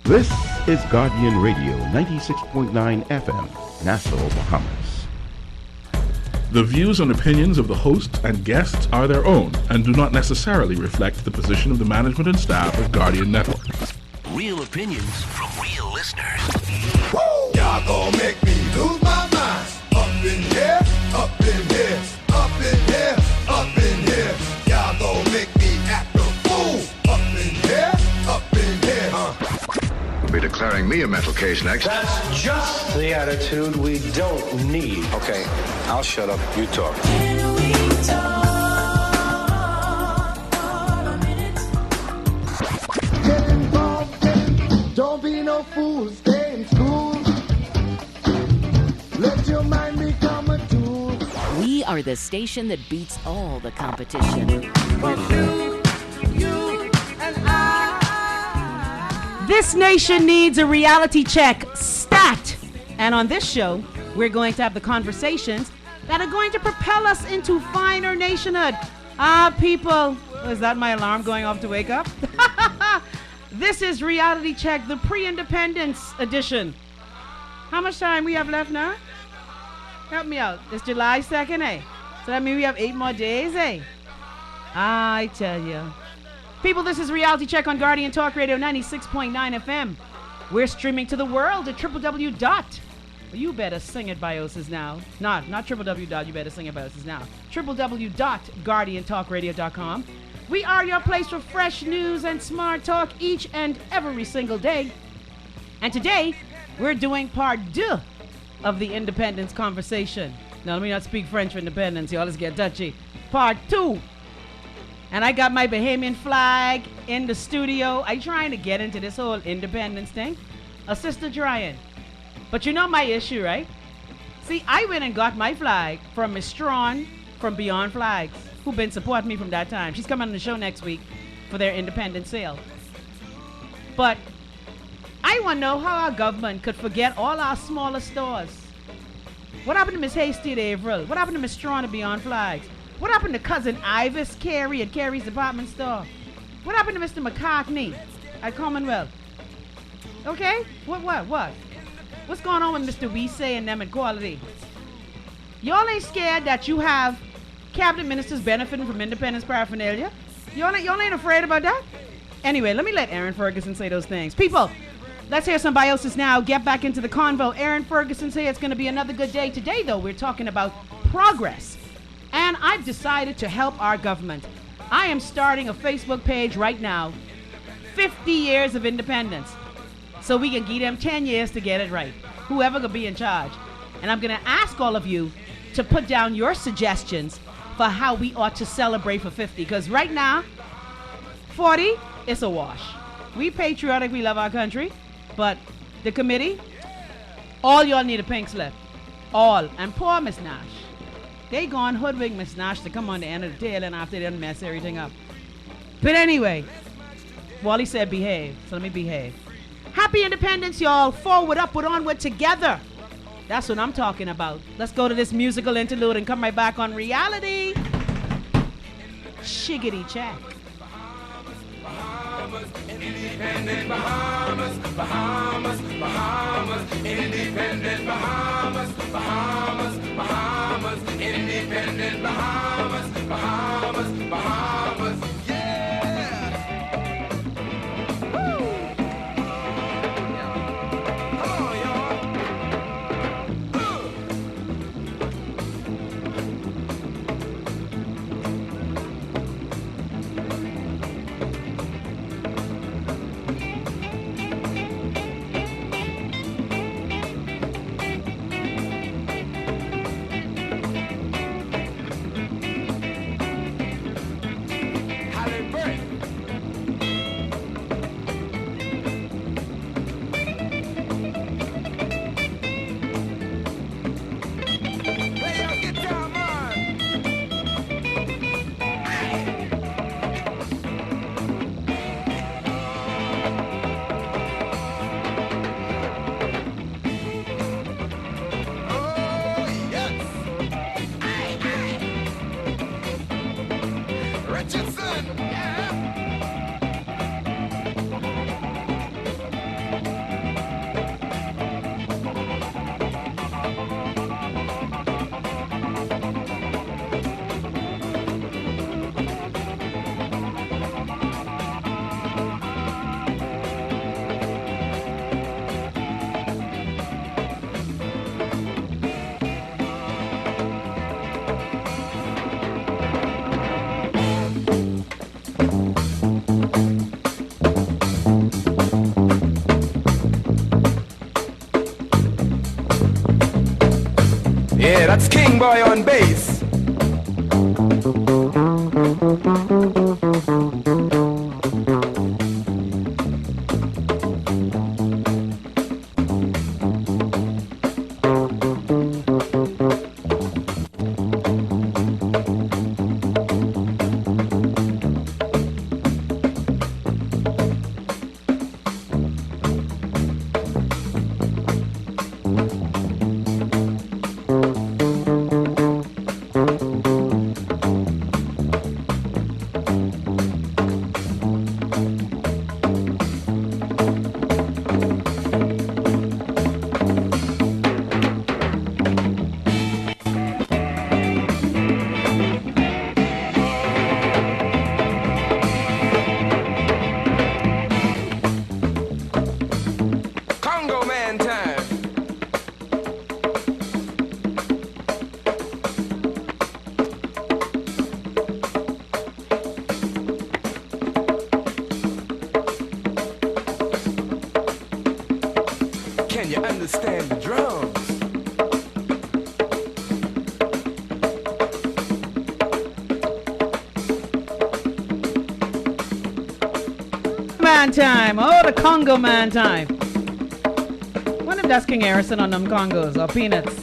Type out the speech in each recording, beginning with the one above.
This is Guardian Radio 96.9 FM, Nassau, Bahamas. The views and opinions of the host and guests are their own and do not necessarily reflect the position of the management and staff of Guardian Network. Real opinions from real listeners. Woo! Y'all gon' make me lose my mind. Up in here, up in here, up in here, up in here. Y'all gon' make me act a fool. Up in here, up in here. You'll be declaring me a mental case next. That's just the attitude we don't need. Okay, I'll shut up. You talk. Can we talk for a minute? Get involved, don't be no fool. Stay in school. Let your mind become a tool. We are the station that beats all the competition. You and I. This nation needs a reality check, stat. And on this show, we're going to have the conversations that are going to propel us into finer nationhood. People, is that my alarm going off to wake up? This is Reality Check, the pre-independence edition. How much time we have left now? Help me out. It's July 2nd, eh? So that means we have 8 more days, eh? I tell you. People, this is Reality Check on Guardian Talk Radio 96.9 FM. We're streaming to the world at www. You better sing it, Biosis, now. Not www. You better sing it, Biosis, now. www.guardiantalkradio.com. We are your place for fresh news and smart talk each and every single day. And today, we're doing part 2 of the independence conversation. Now, let me not speak French for independence, y'all. Let's get Dutchy. Part 2. And I got my Bahamian flag in the studio. I'm trying to get into this whole independence thing. A sister trying. But you know my issue, right? See, I went and got my flag from Miss Strawn from Beyond Flags, who been supporting me from that time. She's coming on the show next week for their independence sale. But I want to know how our government could forget all our smaller stores. What happened to Miss Hasty at Averill? What happened to Miss Strawn at Beyond Flags? What happened to Cousin Ivis Carey at Carey's department store? What happened to Mr. McCartney at Commonwealth? Okay? What? What's going on with Mr. Weese and them at Quality? Y'all ain't scared that you have cabinet ministers benefiting from independence paraphernalia? Y'all ain't afraid about that? Anyway, let me let Erin Ferguson say those things. People, let's hear some Biosis now. Get back into the convo. Erin Ferguson say it's going to be another good day. Today, though, we're talking about progress. And I've decided to help our government. I am starting a Facebook page right now. 50 years of independence. So we can give them 10 years to get it right. Whoever could be in charge. And I'm going to ask all of you to put down your suggestions for how we ought to celebrate for 50. Because right now, 40, it's a wash. We patriotic, we love our country. But the committee, all y'all need a pink slip. All. And poor Miss Nash. They gone hoodwink Miss Nash to come on the end of the tail and after they done mess everything up. But anyway, Wally said behave, so let me behave. Happy independence, y'all. Forward, upward, onward, together. That's what I'm talking about. Let's go to this musical interlude and come right back on reality. Shiggity check. Bahamas, independent Bahamas, Bahamas, Bahamas, independent Bahamas, Bahamas, Bahamas, independent Bahamas, Bahamas, Bahamas, yeah! Woo! Come on, y'all! That's King Boy on bass. Can you understand the drums? Man time. Oh, the Congo man time. One of that's King Harrison on them Congos or peanuts.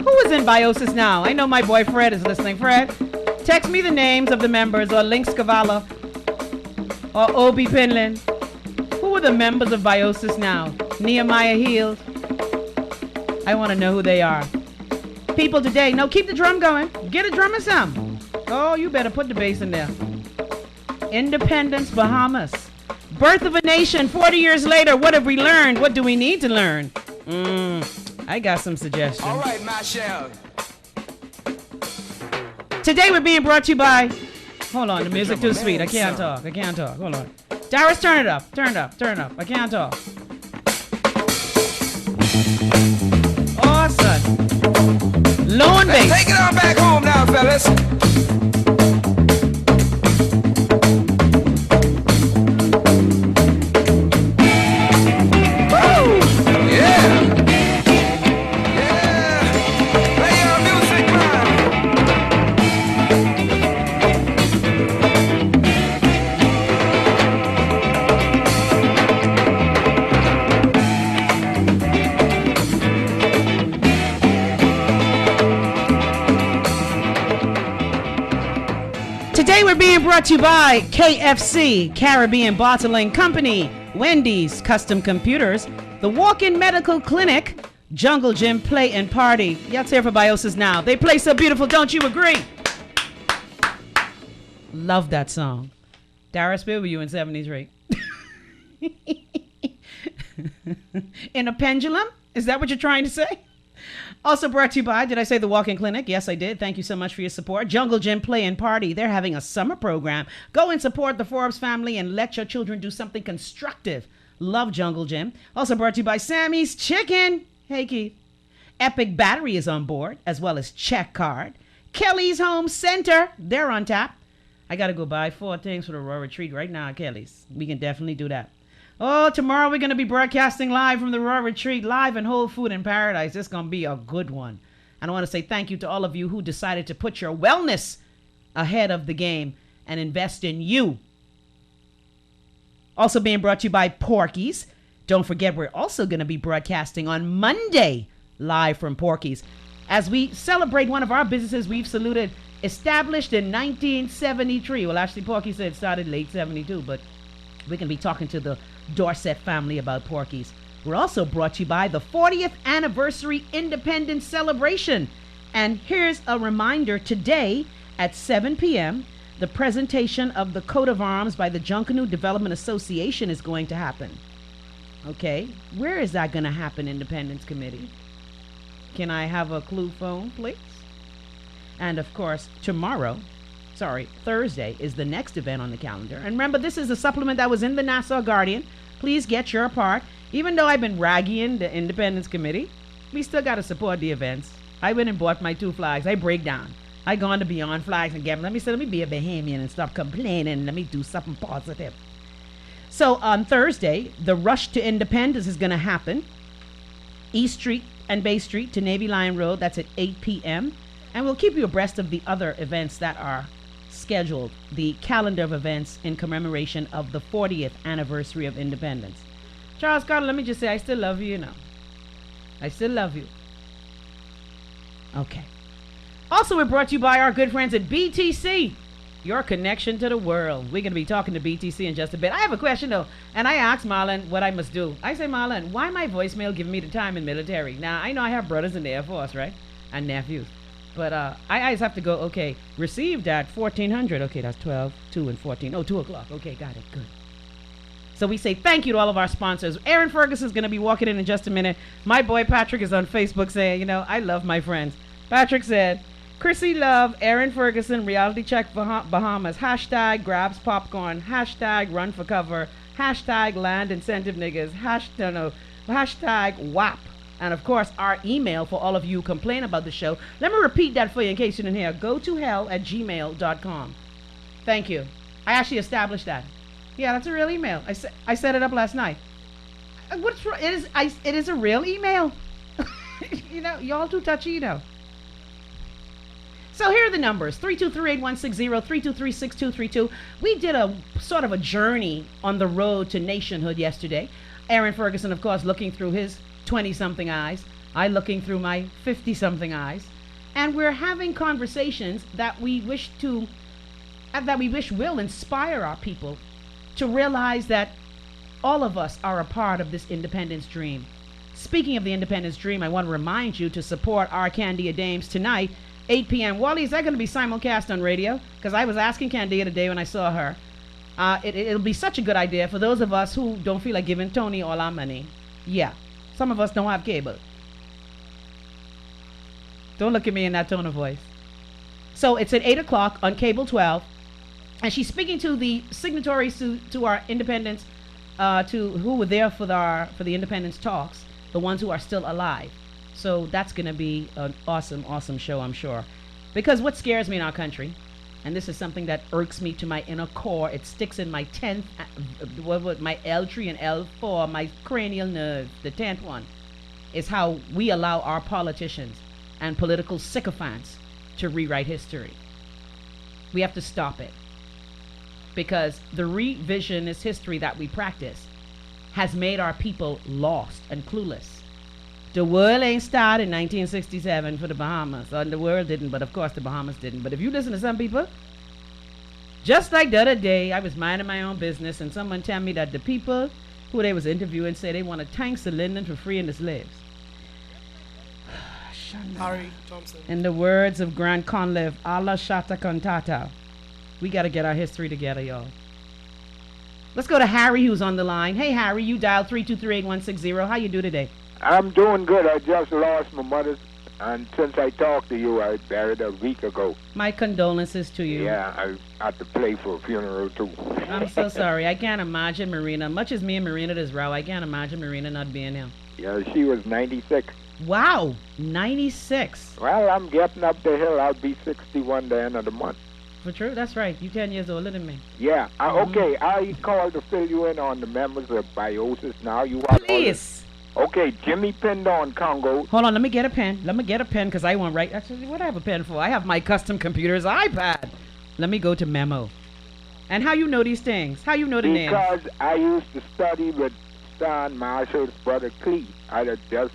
Who is in biosis now? I know my boy Fred is listening. Fred, text me the names of the members, or Link Scavala or Obi Pinlin. Who are the members of biosis now? Nehemiah Heald. I want to know who they are. People today, no, keep the drum going. Get a drummer some. Oh, you better put the bass in there. Independence, Bahamas. Birth of a nation, 40 years later. What have we learned? What do we need to learn? I got some suggestions. All right, Michelle. Today we're being brought to you by... Hold on, the music too sweet. I can't talk. Hold on. Darius, turn it up. Turn it up. I can't talk. Oh, son. Low and bass. Take it on back home now, fellas. Today we're being brought to you by KFC, Caribbean Bottling Company, Wendy's Custom Computers, the Walk-In Medical Clinic, Jungle Gym Play and Party. Let's hear for Biosis now. They play so beautiful, don't you agree? Love that song. Darius, where were you in 70s, right? In a pendulum? Is that what you're trying to say? Also brought to you by, did I say the Walk-In Clinic? Yes, I did. Thank you so much for your support. Jungle Gym Play and Party. They're having a summer program. Go and support the Forbes family and let your children do something constructive. Love Jungle Gym. Also brought to you by Sammy's Chicken. Hey, Keith. Epic Battery is on board, as well as Check Card. Kelly's Home Center. They're on tap. I got to go buy 4 things for the Raw Retreat right now at Kelly's. We can definitely do that. Oh, tomorrow we're going to be broadcasting live from the Raw Retreat, live in Whole Food in Paradise. It's going to be a good one. And I want to say thank you to all of you who decided to put your wellness ahead of the game and invest in you. Also being brought to you by Porky's. Don't forget, we're also going to be broadcasting on Monday live from Porky's as we celebrate one of our businesses we've saluted, established in 1973. Well, actually, Porky said it started late 72, but we're going to be talking to the Dorset family about Porky's. We're also brought to you by the 40th Anniversary Independence Celebration. And here's a reminder, today at 7 p.m., the presentation of the coat of arms by the Junkanoo Development Association is going to happen. Okay, where is that going to happen, Independence Committee? Can I have a clue phone, please? And of course, Thursday is the next event on the calendar. And remember, this is a supplement that was in the Nassau Guardian. Please get your part. Even though I've been ragging the Independence Committee, we still got to support the events. I went and bought my 2 flags. I break down. I gone to Beyond Flags and get them. Let me be a Bahamian and stop complaining. Let me do something positive. So on Thursday, the rush to independence is going to happen. East Street and Bay Street to Navy Line Road. That's at 8 p.m. And we'll keep you abreast of the other events that are scheduled. The calendar of events in commemoration of the 40th anniversary of independence. Charles Carter, let me just say, I still love you, you know. I still love you. Okay. Also, we're brought to you by our good friends at BTC, your connection to the world. We're going to be talking to BTC in just a bit. I have a question, though, and I asked Marlon what I must do. I say, Marlon, why my voicemail giving me the time in military? Now, I know I have brothers in the Air Force, right? And nephews. But I just have to go, okay, received at 1400. Okay, that's 12, 2, and 14. Oh, 2 o'clock. Okay, got it. Good. So we say thank you to all of our sponsors. Erin Ferguson is going to be walking in just a minute. My boy Patrick is on Facebook saying, you know, I love my friends. Patrick said, Chrissy love Erin Ferguson, reality check Bahamas, hashtag grabs popcorn, hashtag run for cover, hashtag land incentive niggas, hashtag WAP. And of course, our email for all of you who complain about the show. Let me repeat that for you in case you didn't hear. Go to hell@gmail.com. Thank you. I actually established that. Yeah, that's a real email. I set it up last night. What's wrong? It is a real email. You know, y'all too touchy, you know. So here are the numbers. 323-8160, 323-6232. We did a sort of a journey on the road to nationhood yesterday. Erin Ferguson, of course, looking through his 20-something eyes. I looking through my 50-something eyes. And we're having conversations that we wish will inspire our people to realize that all of us are a part of this independence dream. Speaking of the independence dream, I want to remind you to support our Candia Dames tonight, 8 p.m. Wally, is that going to be simulcast on radio? Because I was asking Candia today when I saw her. It'll be such a good idea for those of us who don't feel like giving Tony all our money. Yeah, some of us don't have cable. Don't look at me in that tone of voice. So it's at 8 o'clock on Cable 12. And she's speaking to the signatories to our independence, to who were there for the independence talks, the ones who are still alive. So that's going to be an awesome, awesome show, I'm sure. Because what scares me in our country, and this is something that irks me to my inner core, it sticks in my 10th, my L3 and L4, my cranial nerve, the 10th one, is how we allow our politicians and political sycophants to rewrite history. We have to stop it. Because the revisionist history that we practice has made our people lost and clueless. The world ain't started in 1967 for the Bahamas. Or the world didn't, but of course the Bahamas didn't. But if you listen to some people, just like the other day, I was minding my own business and someone tell me that the people who they was interviewing say they want to thank Sir Lyndon for freeing the slaves. Harry Thompson. In the words of Grand Conlev, Allah Shata Kontata. We got to get our history together, y'all. Let's go to Harry, who's on the line. Hey, Harry, you dialed 323-8160. How you do today? I'm doing good. I just lost my mother, and since I talked to you, I buried her a week ago. My condolences to you. Yeah, I had to play for a funeral, too. I'm so sorry. I can't imagine Marina. Much as me and Marina does row, I can't imagine Marina not being here. Yeah, she was 96. Wow, 96. Well, I'm getting up the hill. I'll be 61 the end of the month. For true? That's right. You 10 years older than me. Yeah. Okay, I called to fill you in on the members of Biosis now. You are Please. Okay, Jimmy Pinder on Congo. Hold on, let me get a pen. Because I won't write. Actually, what do I have a pen for? I have my custom computer's iPad. Let me go to memo. And how you know these things? How you know the names? Because I used to study with Stan Marshall's brother Clee. I had just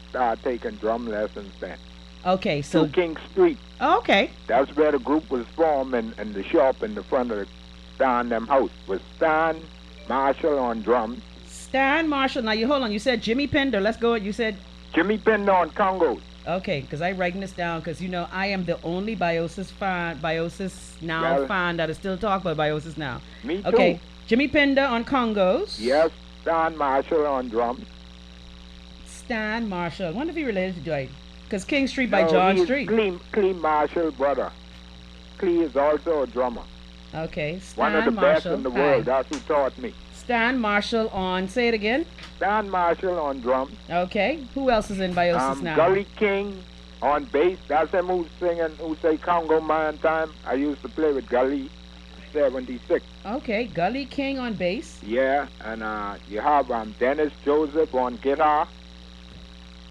started taking drum lessons then. Okay, so... 2 King Street. Oh, okay. That's where the group was formed, and the shop in the front of the Stan them house was Stan Marshall on drums. Stan Marshall. Now, hold on. You said Jimmy Pinder. Let's go. You said... Jimmy Pinder on Congo. Okay, because I'm writing this down because, you know, I am the only Biosis fan that is still talking about Biosis now. Me too. Okay, Jimmy Pinder on Congos. Yes, Stan Marshall on drums. Stan Marshall. I wonder if he related to Dwight. Because King Street by John Street. Clee Marshall, brother. Clee is also a drummer. Okay, Stan One of the Marshall. best in the world. That's who taught me. Stan Marshall on, say it again. Stan Marshall on drums. Okay, who else is in Biosis now? Gully King on bass. That's him who's singing, who say Congo Man Time. I used to play with Gully, 76. Okay, Gully King on bass. Yeah, and you have Dennis Joseph on guitar.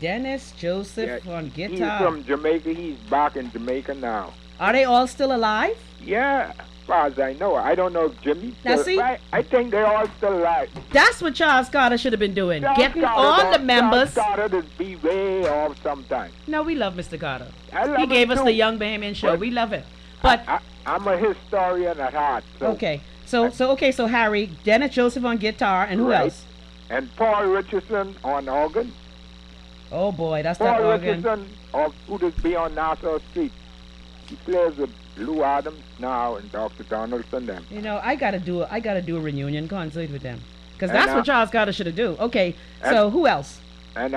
Dennis Joseph on He's guitar. from Jamaica. He's back in Jamaica now. Are they all still alive? Yeah, as far as I know. I don't know if Jimmy's Now, still, see? I think they're all still alive. That's what Charles Carter should have been doing. Charles Getting Carter all the don't- members. Charles Carter does be way off sometimes. No, we love Mr. Carter. I love He him gave us too. the Young Bahamian show. But We love it. But I'm a historian at heart. So. okay, so Harry, Dennis Joseph on guitar, and who Right. else? And Paul Richardson on organ. Oh boy, that's that Paul organ. Richardson of who does be on Nassau Street. He plays with Lou Adams now and Dr. Donaldson them. You know, I gotta do a reunion concert with them, because And, that's what Charles Carter should have do. Okay, so who else? And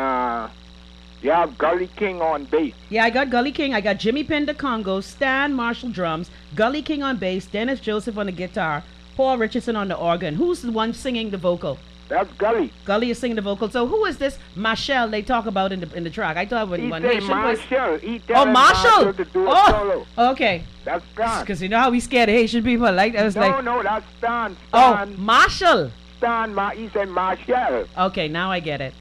you have Gully King on bass. Yeah, I got Gully King. I got Jimmy Pender Congo, Stan Marshall drums, Gully King on bass, Dennis Joseph on the guitar, Paul Richardson on the organ. Who's the one singing the vocal? That's Gully. Gully is singing the vocal. So who is this Marshall they talk about in the track? I thought when He Nation say was. Marshall. He Oh, telling Marshall! to do a solo. Okay. That's Stan. Because you know how we scared of Haitian people, like I was like, No, that's Stan. oh, Marshall. He said Marshall. Okay, now I get it.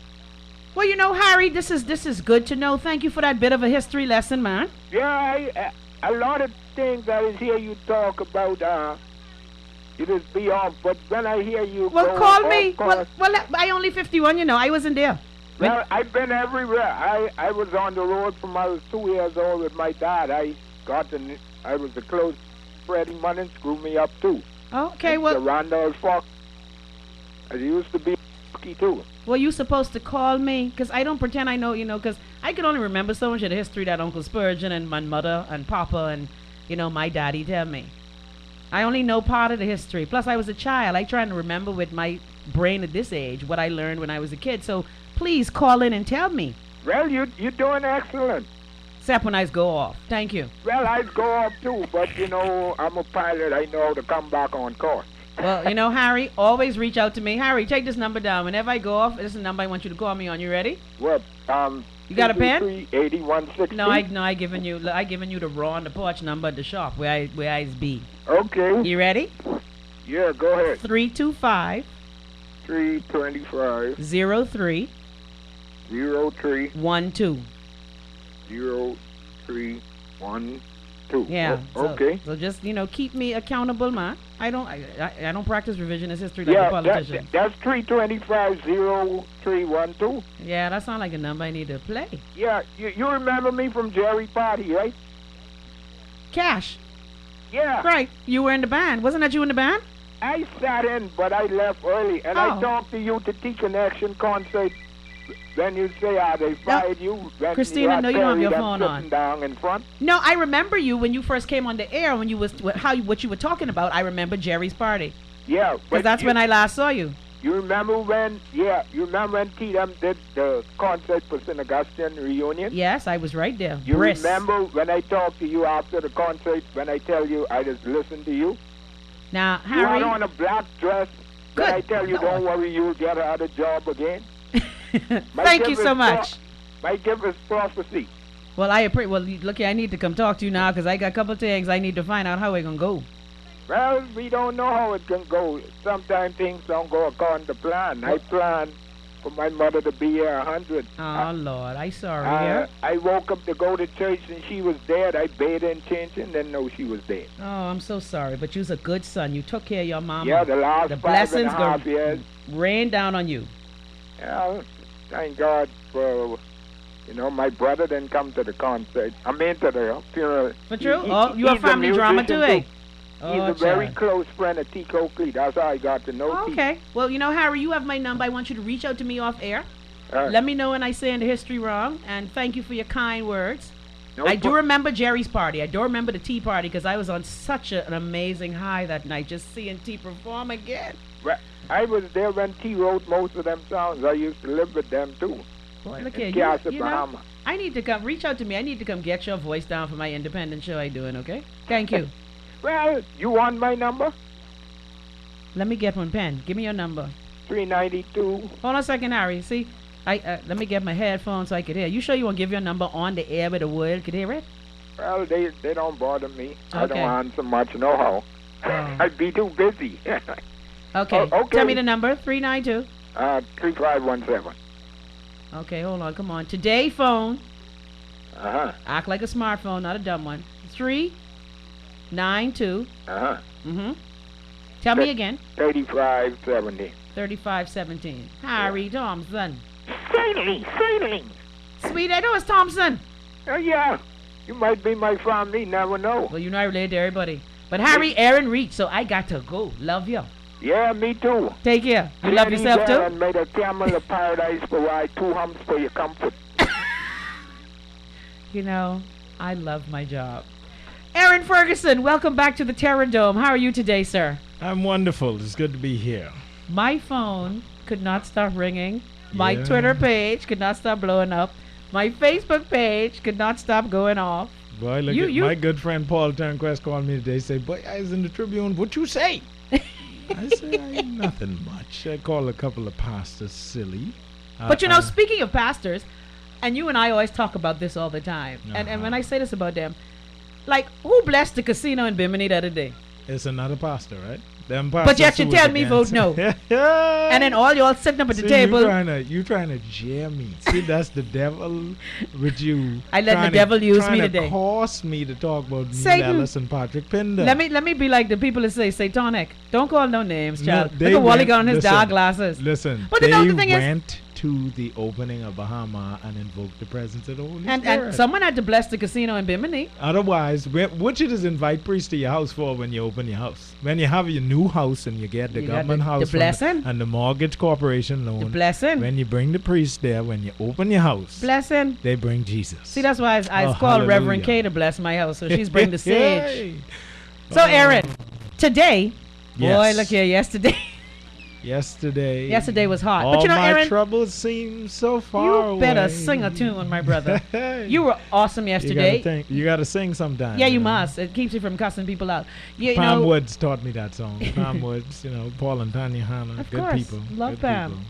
Well, you know, Harry, this is good to know. Thank you for that bit of a history lesson, man. Yeah, a lot of things I hear you talk about, it is be off, but when I hear you Well, go call off me. course- Well, I only 51, you know. I wasn't there. Well, I've been everywhere. I was on the road from I was 2 years old with my dad. I was a close Freddie Munnin screwed me up too. Okay, and well, the Randolph Fox. I used to be lucky too. well, you supposed to call me, because I don't pretend I know, you know, because I can only remember so much of the history that Uncle Spurgeon and my mother and Papa and, you know, my daddy tell me. I only know part of the history. Plus, I was a child. I trying to remember with my brain at this age what I learned when I was a kid. So please call in and tell me. Well, you're doing excellent. Except when I go off. Thank you. Well, I'd go off too, but you know, I'm a pilot. I know how to come back on course. Well, you know, Harry, always reach out to me. Harry, take this number down. Whenever I go off, this is the number I want you to call me on. You ready? Well, You got a pen? 8160. No, I given you the raw on the porch number at the shop where I be. Okay. You ready? Yeah, go ahead. 325 325 03 03 12. 0312. Yeah. Okay. So just, you know, keep me accountable, man. I don't practice revisionist history like a politician. That's 325 0312. Yeah, that sounds like a number I need to play. Yeah, you remember me from Jerry Party, right? Cash. Yeah. Right. You were in the band. Wasn't that you in the band? I sat in, but I left early, and I Oh. talked to you to T-Connection concert. Then you say, they fired you. When Christina, no, you don't have your Terry phone them on. sitting down in front. No, I remember you when you first came on the air, when you was what you were talking about. I remember Jerry's party. Yeah. Because that's when I last saw you. You remember when T them did the concert for St. Augustine reunion? Yes, I was right there. You Brisk. remember when I talked to you after the concert, when I tell you I just listened to you? Now, You Harry. had on a black dress. Good Then I tell you, Lord. don't worry, you'll get another job again. Thank you so much. My gift is prophecy. Well, look, I need to come talk to you now because I got a couple of things I need to find out how we're going to go. Well, we don't know how it can go. Sometimes things don't go according to plan. I planned for my mother to be here 100. Oh, Lord, I sorry. Yeah? I woke up to go to church and she was dead. I bathed and changed and didn't know she was dead. Oh, I'm so sorry, but you was a good son. You took care of your mama. Yeah, the last the 5 blessings and a half years. rain down on you. Yeah, thank God for, my brother didn't come to the concert. I mean to the funeral. For true? You a he's family drama too, musician eh? He's Oh, a very child. close friend of T. Coakley. That's how I got to know T. Okay. Well, Harry, you have my number. I want you to reach out to me off air. Uh, Let me know when I say the history wrong, and thank you for your kind words. No I do pro- remember Jerry's party. I do remember the tea party because I was on such an amazing high that night just seeing T perform again. Well, I was there when T wrote most of them songs. I used to live with them too. Boy, look In here. Casa, You know, Bahama. I need to come. Reach out to me. I need to come get your voice down for my independent show I doing, okay? Thank you. Well, you want my number? Let me get one pen. Give me your number. 392. Hold on a second, Harry. See, let me get my headphones so I could hear. You sure you want to give your number on the air where the world could hear it? Well, they don't bother me. I don't Okay. answer much, no how. Oh. I'd be too busy. Okay. Oh, okay. Tell me the number. 392. 3517. Okay, hold on. Come on. Today phone. Uh-huh. Act like a smartphone, not a dumb one. 392. Uh-huh. Mm-hmm. Tell me again. 3570. 3517. Harry Thompson. Certainly. Sweet, I know it's Thompson. Oh, yeah. You might be my family, never know. Well, you're not related to everybody. But Harry, Erin reached, so I got to go. Love you. Yeah, me too. Take care. You love yourself too? And made a camel of paradise provide 2 humps for your comfort. You know, I love my job. Erin Ferguson, welcome back to the Terror Dome. How are you today, sir? I'm wonderful. It's good to be here. My phone could not stop ringing. My Twitter page could not stop blowing up. My Facebook page could not stop going off. Boy, look at my good friend Paul Turnquest called me today. Say, boy, I was in the Tribune. What you say? I said, I ain't nothing much. I called a couple of pastors silly. But you know, speaking of pastors, and you and I always talk about this all the time. And when I say this about them, like, who blessed the casino in Bimini the other day? It's another pastor, right? But yet you tell me vote no. And then all y'all sitting up at the table. You trying to jeer me. See, that's the devil with you. I let the devil use me today. Force me to talk about Satan. Neil Ellis and Patrick Pender. Let me be like the people that say satanic. Don't call no names, child. Look at Wally got on his dark glasses. Listen, but they the thing went to the opening of Bahama and invoked the presence of the Holy Spirit. And someone had to bless the casino in Bimini. Otherwise, what you just invite priests to your house for when you open your house? When you have your new house and you get the government house the blessing and the mortgage corporation loan. The blessing. When you bring the priest there, when you open your house. Blessing. They bring Jesus. See, that's why I called Reverend K to bless my house. So she's bringing the sage. So, Erin, today, boy, look here, yesterday was hot. All but you know, my Erin, troubles seem so far away. You better sing a tune, my brother. You were awesome yesterday. You gotta sing sometime. Yeah, you must. It keeps you from cussing people out. Pam Woods taught me that song. Pam Woods, Paul and Tanya Hanna, of good course. people. Love good Pam. People.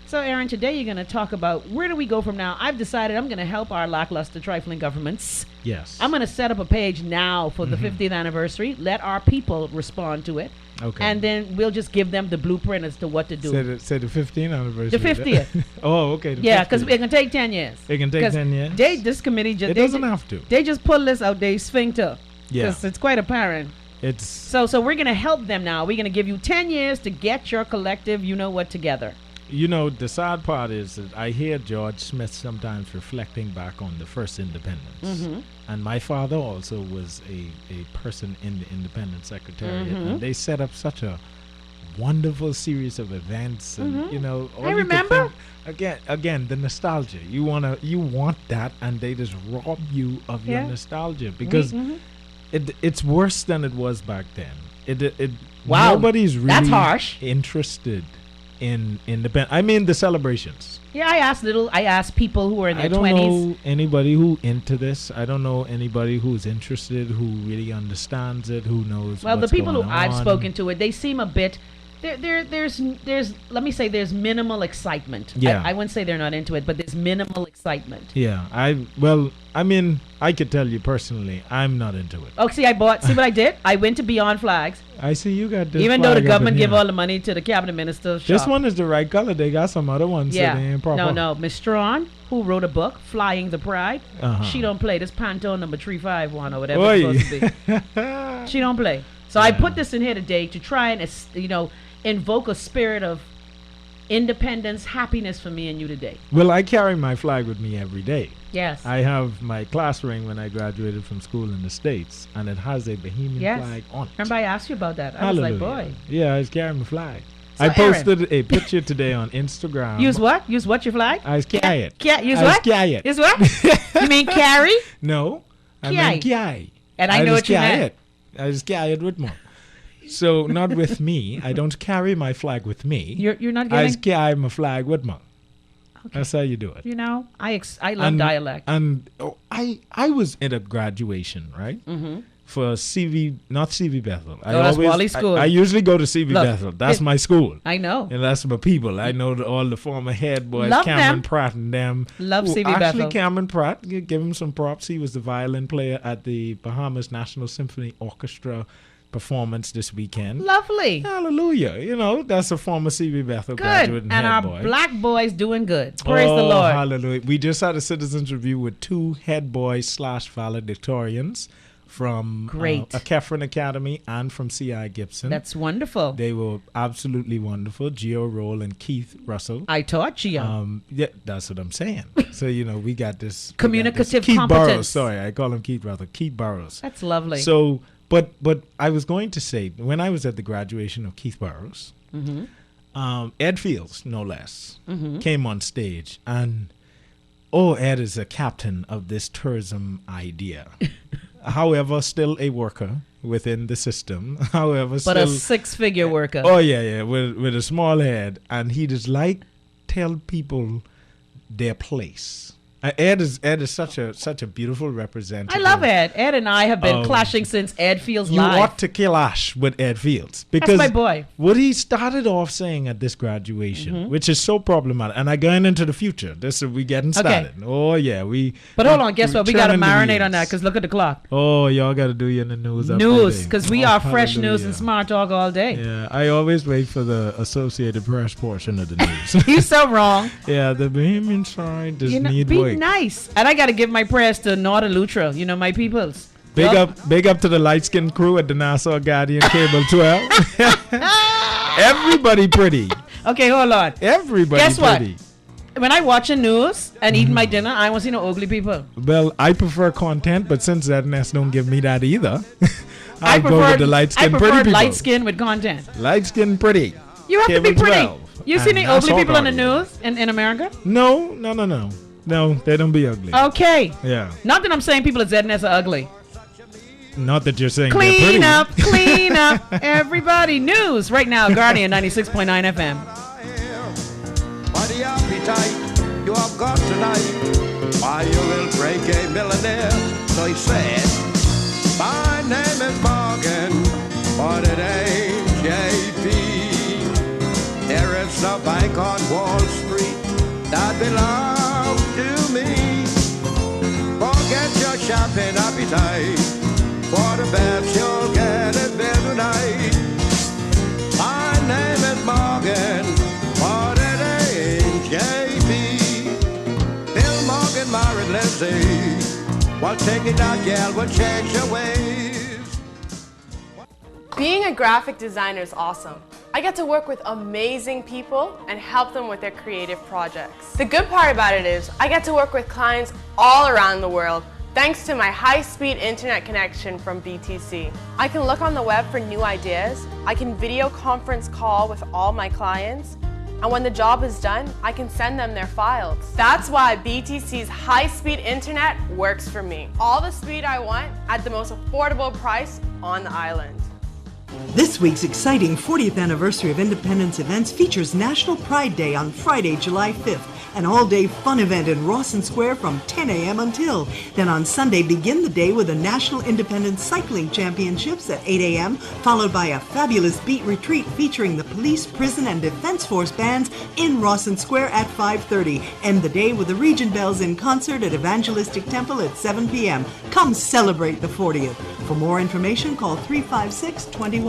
So, Erin, today you're going to talk about where do we go from now. I've decided I'm going to help our lackluster, trifling governments. Yes. I'm going to set up a page now for the 50th anniversary. Let our people respond to it. Okay. And then we'll just give them the blueprint as to what to do. Say the 15th anniversary. The 50th. Oh, okay. Yeah, because it can take 10 years. It can take 10 years? This committee just... It doesn't have to. They just pull this out, they sphincter. Yeah. Because it's quite apparent. It's... So we're going to help them now. We're going to give you 10 years to get your collective you-know-what together. The sad part is that I hear George Smith sometimes reflecting back on the first independence. Mm-hmm. And my father also was a person in the independent secretariat. Mm-hmm. And they set up such a wonderful series of events. And, all I remember. Again, the nostalgia. You want that, and they just rob you of your nostalgia. Because it's worse than it was back then. Wow. Nobody's really that's harsh. interested in independent. I mean, the celebrations. Yeah, I asked people who are in their 20s. I don't know anybody who into this. I don't know anybody who's interested, who really understands it, who knows. Well, the people who I've on. spoken to it, they seem a bit. There's let me say there's minimal excitement. Yeah. I wouldn't say they're not into it, but there's minimal excitement. Yeah, I could tell you personally, I'm not into it. Oh, see what I did? I went to Beyond Flags. I see you got this. Even though the government give all the money to the cabinet minister's This shop. one is the right color. They got some other ones that they ain't proper. No. Miss Strawn, who wrote a book, Flying the Pride, she don't play this Pantone number 351 or whatever it's supposed to be. She don't play. So I put this in here today to try and, invoke a spirit of independence, happiness for me and you today. Well, I carry my flag with me every day. Yes. I have my class ring when I graduated from school in the States, and it has a Bahamian flag on it. Remember I asked you about that. I Hallelujah. was like, boy. Yeah, I was carrying my flag. So I posted a picture today on Instagram. Use what? Use what, your flag? I was carrying it. Use what? Use what? You mean carry? No. I mean carry. And I know what you meant. I just carry it with me. So not with me. I don't carry my flag with me. You're not getting... I just carry my flag with me. Okay. That's how you do it. I love dialect. And I was at a graduation, right? Mm-hmm. For CV, not CV Bethel. That's Wally School. I usually go to CV Bethel. That's my school. I know. And that's my people. I know all the former head boys, love Cameron them. Pratt and them. Love CV Bethel. Actually, Cameron Pratt, give him some props. He was the violin player at the Bahamas National Symphony Orchestra performance this weekend. Lovely. Hallelujah. You know, that's a former CB Bethel Good. graduate And head our boy. black boys doing good. Praise the Lord. Hallelujah. We just had a citizens review with 2 head boys / valedictorians from Great. Kefren Academy and from C.I. Gibson. That's wonderful. They were absolutely wonderful. Gio Roll and Keith Russell. I taught Gio. Yeah, that's what I'm saying. So, you know, we got this. Communicative Keith competence. Burrows. Sorry, I call him Keith Russell. Keith Burrows. That's lovely. So, but I was going to say, when I was at the graduation of Keith Burrows, Ed Fields, no less, came on stage. And, Ed is a captain of this tourism idea. However, still a worker within the system. However, but a 6-figure worker. Oh, yeah, with a small head. And he just tell people their place. Ed is such a beautiful representative. I love Ed. Ed and I have been clashing since Ed Fields Live. You ought to clash with Ed Fields. Because that's my boy. What he started off saying at this graduation, which is so problematic, and I going into the future. We getting started. Okay. Oh, yeah. But hold on, guess what? We got to marinate on that because look at the clock. Oh, y'all got to do you in the news. News, because we are fresh news and smart talk all day. Yeah, I always wait for the Associated Press portion of the news. You're so wrong. Yeah, the Bohemian side does need work. Nice. And I got to give my prayers to Norda Lutra, you know, my peoples. Big up to the light skinned crew at the Nassau Guardian Cable 12. Everybody pretty. Okay, hold on. Everybody Guess pretty. What? When I watch the news and eat my dinner, I won't see no ugly people. Well, I prefer content, but since that nest don't give me that either, I go with the light skinned pretty people. Light skin with content. Light skinned pretty. You have Cable to be pretty. 12. You see any ugly people on the news in America? No. No, they don't be ugly. Okay. Yeah. Not that I'm saying people at ZNS are ugly. Not that you're saying clean they're pretty. Clean up, everybody. News right now, Guardian 96.9 FM. By the appetite you have got tonight, why you will break a millionaire. So he said, my name is Morgan, but it ain't JP. There is no bank on Wall Street that belongs to me. Forget your shopping appetite, for the best you'll get in bed tonight. My name is Morgan, but it ain't JP. Bill Morgan married Lizzie, while taking that gal will change your ways. Being a graphic designer is awesome. I get to work with amazing people and help them with their creative projects. The good part about it is I get to work with clients all around the world thanks to my high-speed internet connection from BTC. I can look on the web for new ideas, I can video conference call with all my clients, and when the job is done, I can send them their files. That's why BTC's high-speed internet works for me. All the speed I want at the most affordable price on the island. This week's exciting 40th anniversary of Independence events features National Pride Day on Friday, July 5th, an all-day fun event in Rawson Square from 10 a.m. until. Then on Sunday, begin the day with the National Independence Cycling Championships at 8 a.m., followed by a fabulous beat retreat featuring the police, prison, and defense force bands in Rawson Square at 5:30. End the day with the Region Bells in concert at Evangelistic Temple at 7 p.m. Come celebrate the 40th. For more information, call 356-2100.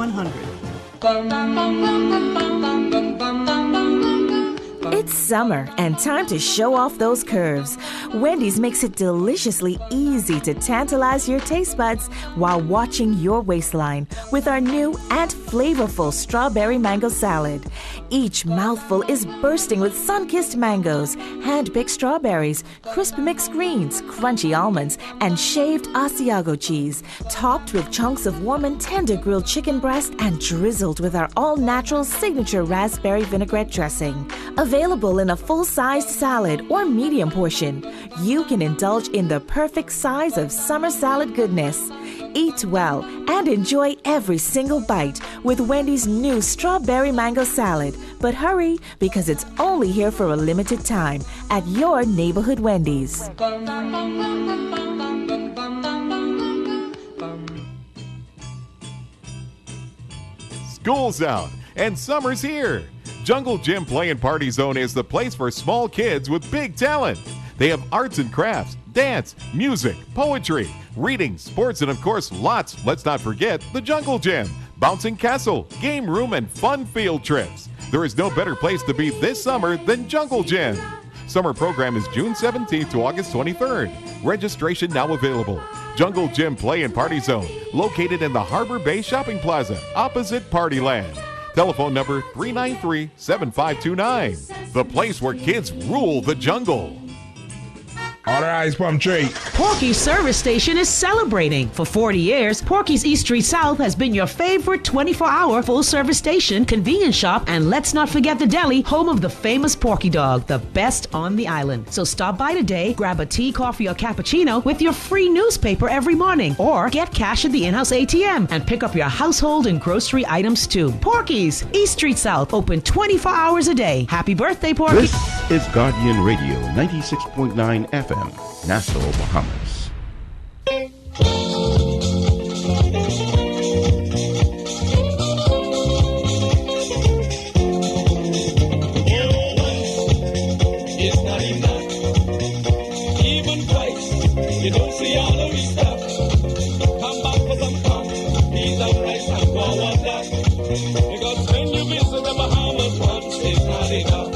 It's summer and time to show off those curves. Wendy's makes it deliciously easy to tantalize your taste buds while watching your waistline with our new and flavorful strawberry mango salad. Each mouthful is bursting with sun-kissed mangoes, hand-picked strawberries, crisp mixed greens, crunchy almonds, and shaved Asiago cheese, topped with chunks of warm and tender grilled chicken breast and drizzled with our all-natural signature raspberry vinaigrette dressing. Available in a full-sized salad or medium portion, you can indulge in the perfect size of summer salad goodness. Eat well and enjoy every single bite with Wendy's new strawberry mango salad. But hurry, because it's only here for a limited time at your neighborhood Wendy's. School's out and summer's here. Jungle Gym Play and Party Zone is the place for small kids with big talent. They have arts and crafts, dance, music, poetry, reading, sports, and of course, let's not forget, the Jungle Gym, bouncing castle, game room, and fun field trips. There is no better place to be this summer than Jungle Gym. Summer program is June 17th to August 23rd. Registration now available. Jungle Gym Play and Party Zone, located in the Harbor Bay Shopping Plaza, opposite Partyland. Telephone number 393-7529. The place where kids rule the jungle. All right, Palm Tree. Porky's Service Station is celebrating. For 40 years, Porky's East Street South has been your favorite 24-hour full-service station, convenience shop, and let's not forget the deli, home of the famous Porky Dog, the best on the island. So stop by today, grab a tea, coffee, or cappuccino with your free newspaper every morning, or get cash at the in-house ATM and pick up your household and grocery items too. Porky's East Street South, open 24 hours a day. Happy birthday, Porky. This is Guardian Radio 96.9 FM. Nassau, Bahamas. It's not enough. Even twice, you don't see all of this stuff. Come back for some fun. Peas and rice and forward that. Because when you visit the Bahamas once, it's not enough.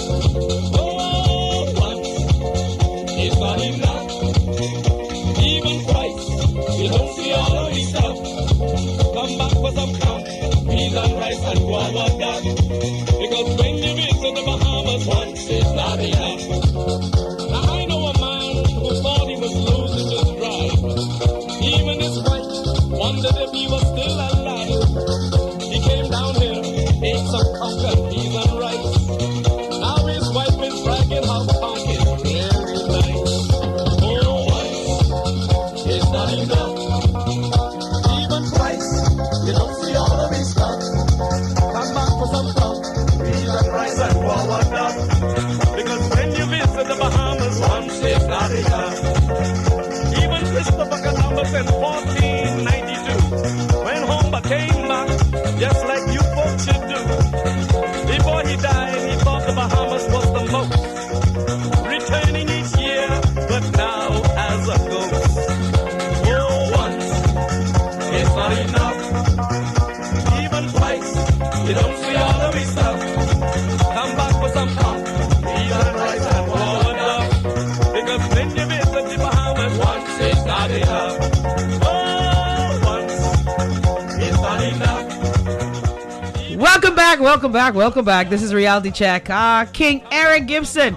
It's not enough. Even twice, you don't see all of this stuff. Come back for some fun, peas and rice and guava duck. Because when you visit the Bahamas once, it's not enough. Now I know a man who thought he was losing his drive. Even his wife wondered if he was still alive. He came down here, ate some cock and peas and rice. Now his wife is bragging how pocket really nice. It's not enough. Even twice, you don't see all of his stuff. Come back for some fun, peas and rice and guava duck. Because when you visit the Bahamas once, it's not enough. Even Christopher Columbus in 1492 went home but came back, just like you folks should do. Before he died, he thought the Bahamas was the most, returning each year, but now as a ghost. It's not enough. Even twice, you don't see all of his stuff. Come back for some fun, peas and rice and forward up. Because when you visit the Bahamas once, it's not enough. Oh, once, it's not enough. Welcome back. This is Reality Check. King Eric Gibson.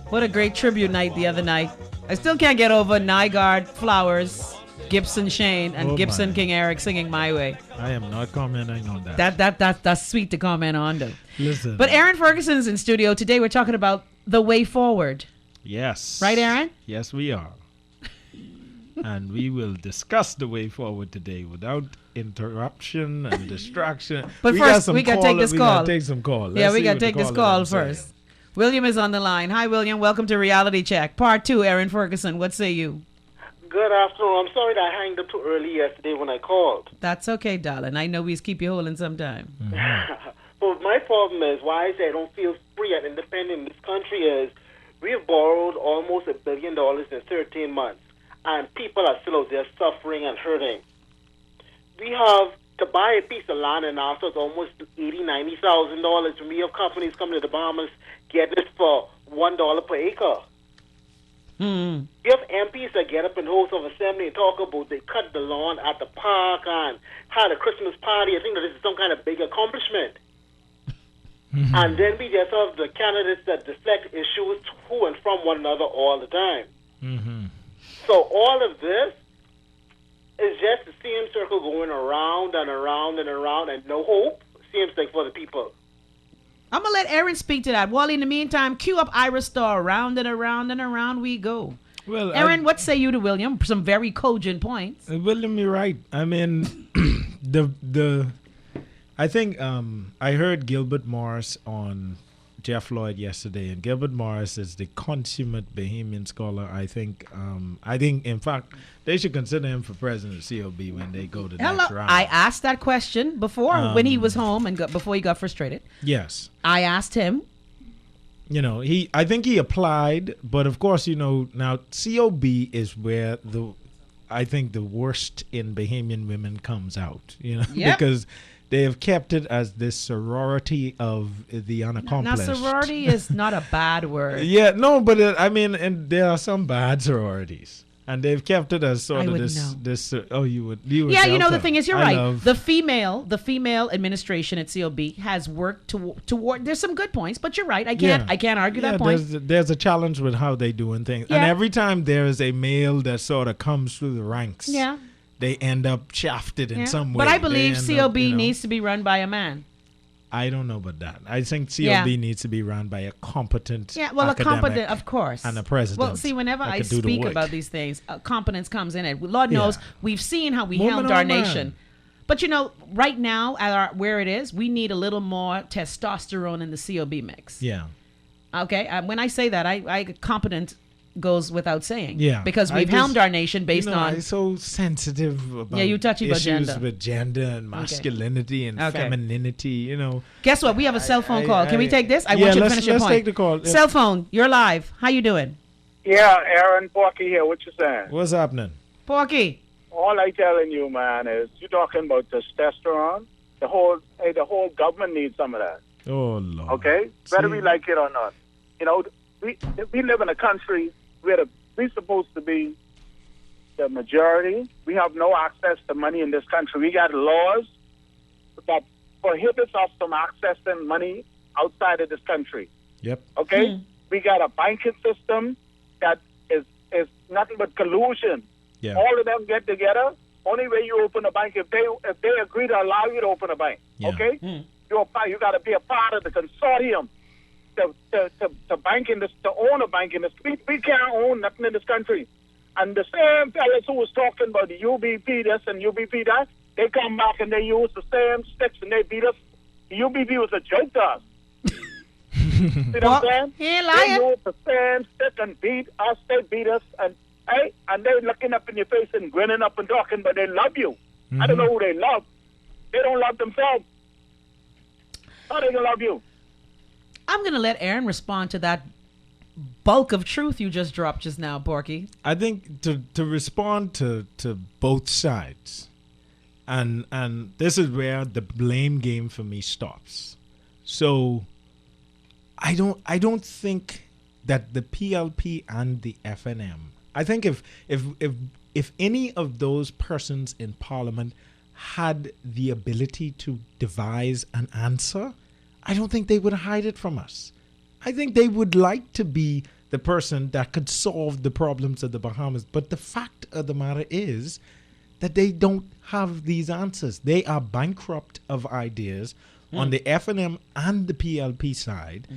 What a great tribute night the other night. I still can't get over Nygaard Flowers, Gibson Shane, and Gibson King Eric singing My Way. I am not commenting on that. That's sweet to comment on, though. Listen. But Erin Ferguson is in studio today. We're talking about the way forward. Yes. Right, Erin? Yes, we are. And we will discuss the way forward today without interruption and distraction. But first, we got to take this call. We got to take some call. Yeah, we got to take this call first. William is on the line. Hi, William. Welcome to Reality Check. Part 2, Erin Ferguson. What say you? Good afternoon. I'm sorry that I hanged up too early yesterday when I called. That's okay, darling. I know we keep you holding some time. But my problem is why I say I don't feel free and independent in this country is we have borrowed almost $1 billion in 13 months, and people are still out there suffering and hurting. We have to buy a piece of land in Nassau, it's almost $80,000-$90,000, and we have companies coming to the Bahamas getting it for $1 per acre. You have MPs that get up in House of Assembly and talk about they cut the lawn at the park and had a Christmas party. I think that this is some kind of big accomplishment. And then we just have the candidates that deflect issues to and from one another all the time. So all of this is just the same circle going around and around and around and no hope, seems like, for the people. I'm going to let Erin speak to that. Wally, in the meantime, cue up Ira Star. Round and around and around we go. Well, Erin, what say you to William? Some very cogent points. William, you're right. I mean, I think I heard Gilbert Morris on Jeff Lloyd yesterday, and Gilbert Morris is the consummate Bahamian scholar. I think, in fact, they should consider him for president of COB when they go to the next round. I asked that question before when he was home and before he got frustrated. Yes. I asked him, I think he applied, but of course, now COB is where I think the worst in Bahamian women comes out, Yep. because they have kept it as this sorority of the unaccomplished. Now, sorority is not a bad word. Yeah, no, but and there are some bad sororities, and they've kept it as sort of this. Oh, you would. Yeah, the thing is, you're right. Love, the female administration at COB has worked toward. There's some good points, but you're right. I can't argue that point. There's a challenge with how they doing things, and every time there is a male that sort of comes through the ranks, they end up shafted in some way. But I believe COB needs to be run by a man. I don't know about that. I think COB needs to be run by a competent a competent, of course. And a president. Well, see, whenever I speak about these things, competence comes in it. Lord knows we've seen how we helmed our nation. But, right now, at where it is, we need a little more testosterone in the COB mix. Yeah. Okay? When I say that, I competent goes without saying. Yeah. Because we've helmed our nation based on... I'm so sensitive about you touchy about issues with gender and masculinity and femininity, Guess what? We have a cell phone call. Can we take this? I want you to finish your point. Let's take the call. Cell phone, you're live. How you doing? Yeah, Erin, Porky here. What you saying? What's happening? Porky. All I telling you, man, is you talking about testosterone. The whole government needs some of that. Oh, Lord. Okay? Whether we like it or not. We live in a country where we're supposed to be the majority. We have no access to money in this country. We got laws that prohibits us from accessing money outside of this country. Yep. Okay? We got a banking system that is nothing but collusion. Yeah. All of them get together. Only way you open a bank if they agree to allow you to open a bank. Yeah. Okay? You got to be a part of the consortium to bank in this, to own a bank in this. We can't own nothing in this country. And the same fellas who was talking about the UBP this and UBP that, they come back and they use the same sticks and they beat us. The UBP was a joke to us. See what I'm saying? He ain't lying. They use the same stick and beat us. They beat us and they're looking up in your face and grinning up and talking, but they love you. I don't know who they love. They don't love themselves. How they gonna love you? I'm going to let Erin respond to that bulk of truth you just dropped just now, Porky. I think to respond to both sides, and this is where the blame game for me stops. So I don't think that the PLP and the FNM, I think if any of those persons in Parliament had the ability to devise an answer, I don't think they would hide it from us. I think they would like to be the person that could solve the problems of the Bahamas. But the fact of the matter is that they don't have these answers. They are bankrupt of ideas on the FNM and the PLP side.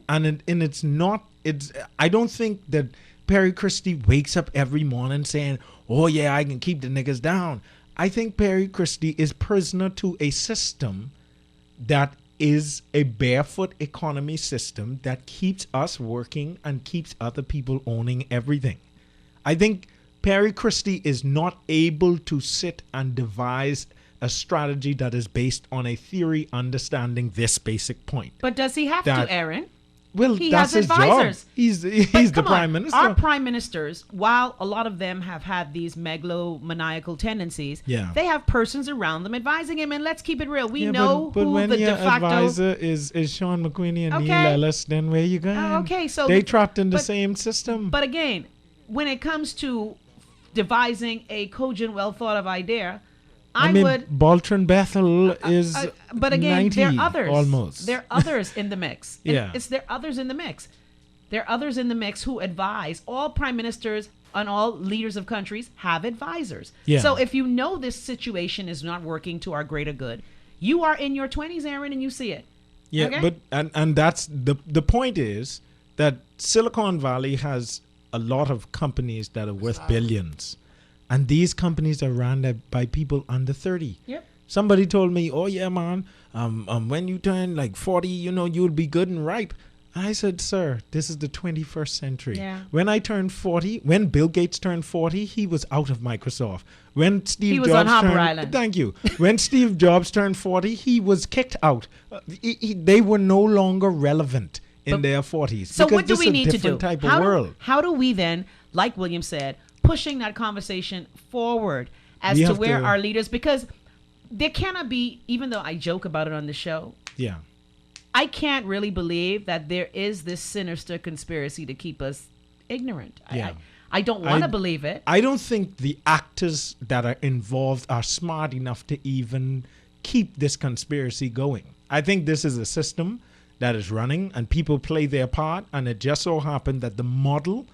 And I don't think that Perry Christie wakes up every morning saying, oh yeah, I can keep the niggas down. I think Perry Christie is prisoner to a system that is a barefoot economy system that keeps us working and keeps other people owning everything. I think Perry Christie is not able to sit and devise a strategy that is based on a theory understanding this basic point. But does he have to, Erin? Well, he that's has his advisors. job. He's the prime minister. Our prime ministers, while a lot of them have had these megalomaniacal tendencies, they have persons around them advising him. And let's keep it real. We know but who when the your de facto advisor is Sean McQueenie and Neil Ellis, then where you going? Okay, so they trapped in the same system. But again, when it comes to devising a cogent, well thought of idea, I mean, Baltron Bethel is but again, 90 there are others. Almost. There are others in the mix. Yeah. There are others in the mix. There are others in the mix who advise. All prime ministers and all leaders of countries have advisors. Yeah. So if you know this situation is not working to our greater good, you are in your 20s, Erin, and you see it. Yeah, okay? but and that's the point is that Silicon Valley has a lot of companies that are worth billions. And these companies are run by people under 30. Yep. Somebody told me, oh, yeah, man, when you turn like 40, you'll be good and ripe. And I said, sir, this is the 21st century. Yeah. When I turned 40, when Bill Gates turned 40, he was out of Microsoft. When Steve he was Jobs on Harper turned, Island. Thank you. When Steve Jobs turned 40, he was kicked out. They were no longer relevant in their 40s. So because what do this we is a need to do? different type of world. How do we then, like William said, pushing that conversation forward as We to have where to- our leaders, because there cannot be, even though I joke about it on the show, Yeah. I can't really believe that there is this sinister conspiracy to keep us ignorant. Yeah. I don't want to believe it. I don't think the actors that are involved are smart enough to even keep this conspiracy going. I think this is a system that is running and people play their part, and it just so happened that the model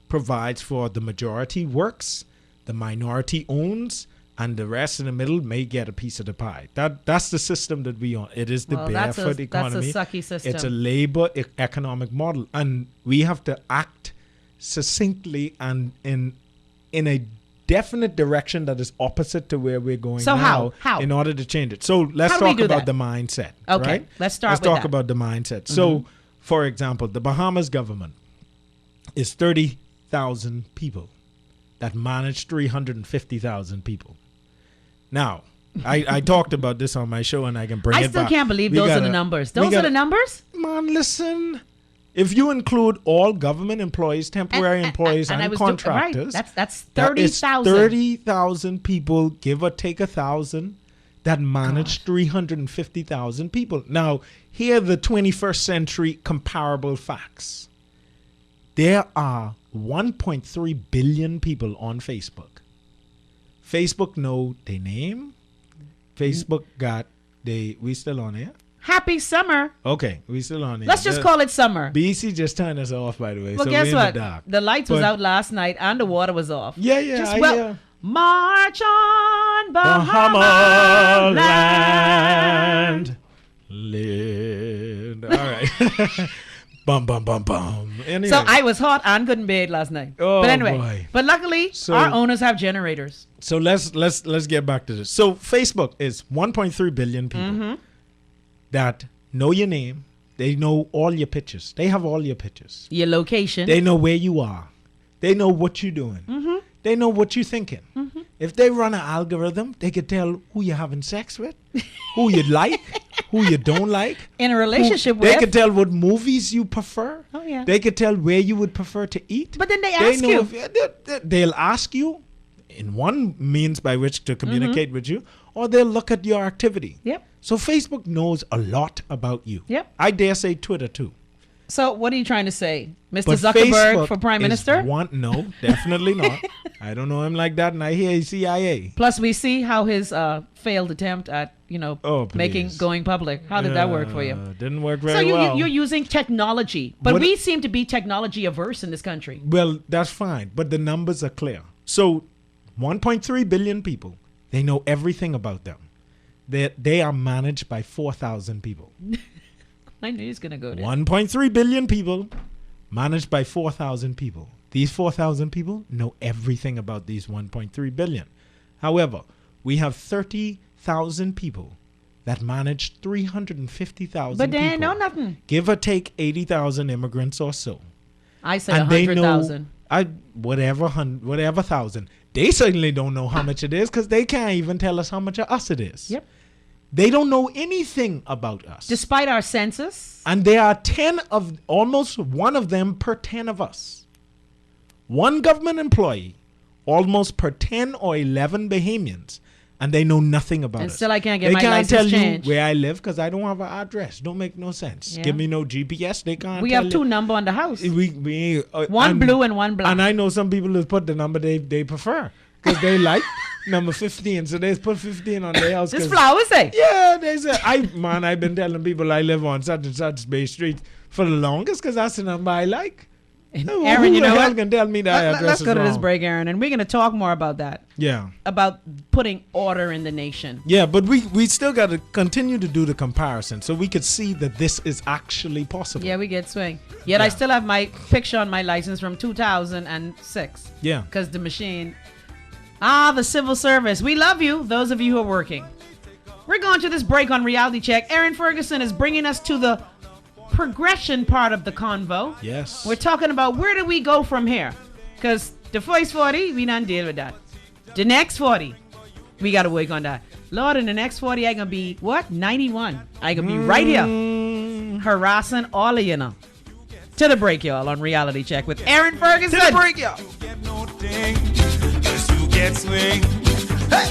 provides for the majority works, the minority owns, and the rest in the middle may get a piece of the pie. That's the system that we on. It is the barefoot economy. That's a sucky system. It's a labor economic model, and we have to act succinctly and in a definite direction that is opposite to where we're going So now how? in order to change it. So let's How do we talk do about that? the mindset. Okay, right? let's start with talk that. about the mindset. So, for example, the Bahamas government is 30,000 people that manage 350,000 people. Now, I talked about this on my show, and I can bring it back. I still can't believe those are the numbers. Those are the numbers? Man, listen. If you include all government employees, temporary employees, and I was contractors, right. That's that is 30,000. 30,000 people, give or take 1,000, that manage 350,000 people. Now, here are the 21st century comparable facts. There are 1.3 billion people on Facebook. Facebook know their name. Facebook got we still on here? Happy summer. Okay, we still on here. Let's just call it summer. BC just turned us off, by the way. Well, so guess we're in what? the dark. The lights was But- out last night and the water was off. Yeah, yeah, Just I well, hear. march on, Bahama land. Land. All right. Bum, bum, bum, bum. Anyway. So I was hot and couldn't bathe last night. Oh, but anyway, boy. but luckily So- our owners have generators. So let's get back to this. So Facebook is 1.3 billion people that know your name. They know all your pictures. They have all your pictures. Your location. They know where you are. They know what you're doing. They know what you're thinking. If they run an algorithm, they could tell who you're having sex with, who you like, who you don't like. In a relationship They with. could tell what movies you prefer. Oh, yeah. They could tell where you would prefer to eat. But then they ask know you. they'll ask you in one means by which to communicate with you, or they'll look at your activity. Yep. So Facebook knows a lot about you. Yep. I dare say Twitter too. So what are you trying to say? Mr. But Zuckerberg Facebook for Prime is Minister? No, definitely not. I don't know him like that, and I hear he's CIA. Plus, we see how his failed attempt at, making please. going public. How did that work for you? Didn't work So very well. you're using technology, but What- we seem to be technology averse in this country. Well, that's fine, but the numbers are clear. So 1.3 billion people, they know everything about them. They are managed by 4,000 people. I knew he was going to go there. 1.3 billion people managed by 4,000 people. These 4,000 people know everything about these 1.3 billion. However, we have 30,000 people that manage 350,000 But they people. ain't know nothing. Give or take 80,000 immigrants or so. I said And they know 100,000. whatever thousand. They certainly don't know how much it is because they can't even tell us how much of us it is. Yep. They don't know anything about us. Despite our census. And there are almost one of them per 10 of us. One government employee, almost per 10 or 11 Bahamians, and they know nothing about And us. still I can't get they my can't license tell changed. you where I live because I don't have an address. Don't make no sense. Yeah. Give me no GPS. They can't. We tell have you. two number on the house. One One blue and one black. And I know some people who put the number they prefer because they like number 15, so they put 15 on their house. This flowers, eh? Yeah, they say I've been telling people I live on such and such Bay Street for the longest because that's the number I like. Aaron, who you the know hell what? can tell me that address Let's is go to this wrong? break, Aaron, and we're going to talk more about that. Yeah. About putting order in the nation. Yeah, but we still got to continue to do the comparison so we could see that this is actually possible. Yeah, we get swing. Yet I still have my picture on my license from 2006. Yeah. Because the machine. The civil service. We love you, those of you who are working. We're going to this break on Reality Check. Erin Ferguson is bringing us to the progression part of the convo. Yes. We're talking about where do we go from here? Because the first 40, we don't deal with that. The next 40, we got to work on that. Lord, in the next 40, I going to be, 91. I going to be right here harassing all of you now. To the break, y'all, on Reality Check with Erin Ferguson. To the break, y'all. Just you get swing. Hey!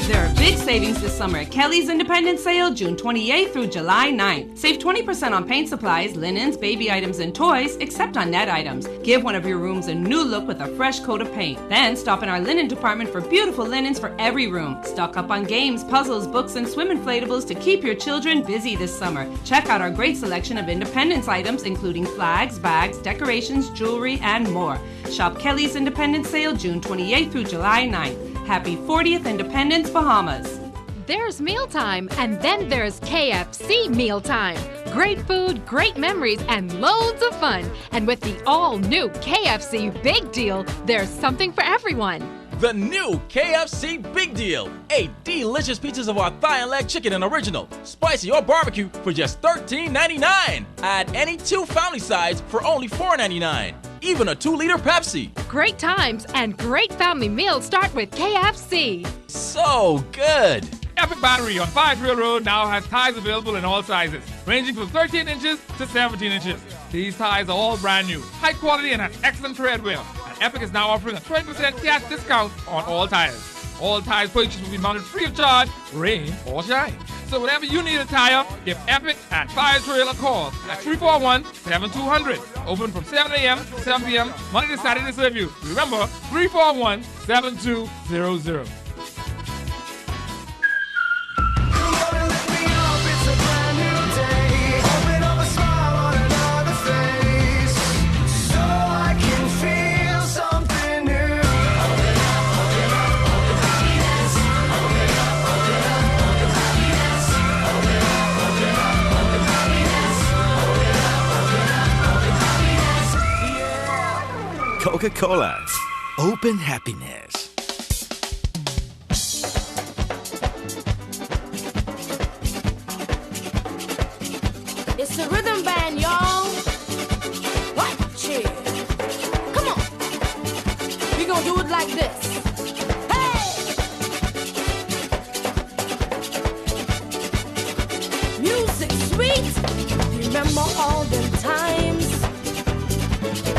There are big savings this summer at Kelly's Independence Sale, June 28th through July 9th. Save 20% on paint supplies, linens, baby items, and toys, except on net items. Give one of your rooms a new look with a fresh coat of paint. Then stop in our linen department for beautiful linens for every room. Stock up on games, puzzles, books, and swim inflatables to keep your children busy this summer. Check out our great selection of Independence items, including flags, bags, decorations, jewelry, and more. Shop Kelly's Independence Sale, June 28th through July 9th. Happy 40th Independence, Bahamas. There's mealtime, and then there's KFC mealtime. Great food, great memories, and loads of fun. And with the all-new KFC Big Deal, there's something for everyone. The new KFC Big Deal. 8 delicious pieces of our thigh and leg chicken and original, spicy or barbecue for just $13.99. Add any 2 family sides for only $4.99. Even a 2-liter Pepsi. Great times and great family meals start with KFC. So good. Epic Battery on 5 Trail Road now has ties available in all sizes, ranging from 13 inches to 17 inches. These ties are all brand new, high quality, and has excellent tread wear. And Epic is now offering a 20% cash discount on all tires. All tires purchased will be mounted free of charge, rain or shine. So whenever you need a tire, give Epic and Fire Trail a call at 341-7200. Open from 7 a.m. to 7 p.m. Monday to Saturday to serve you. Remember, 341-7200. Coca-Cola. Open happiness. It's the rhythm band, y'all. Watch it. Come on. We gonna do it like this. Hey! Music sweet. Remember all them times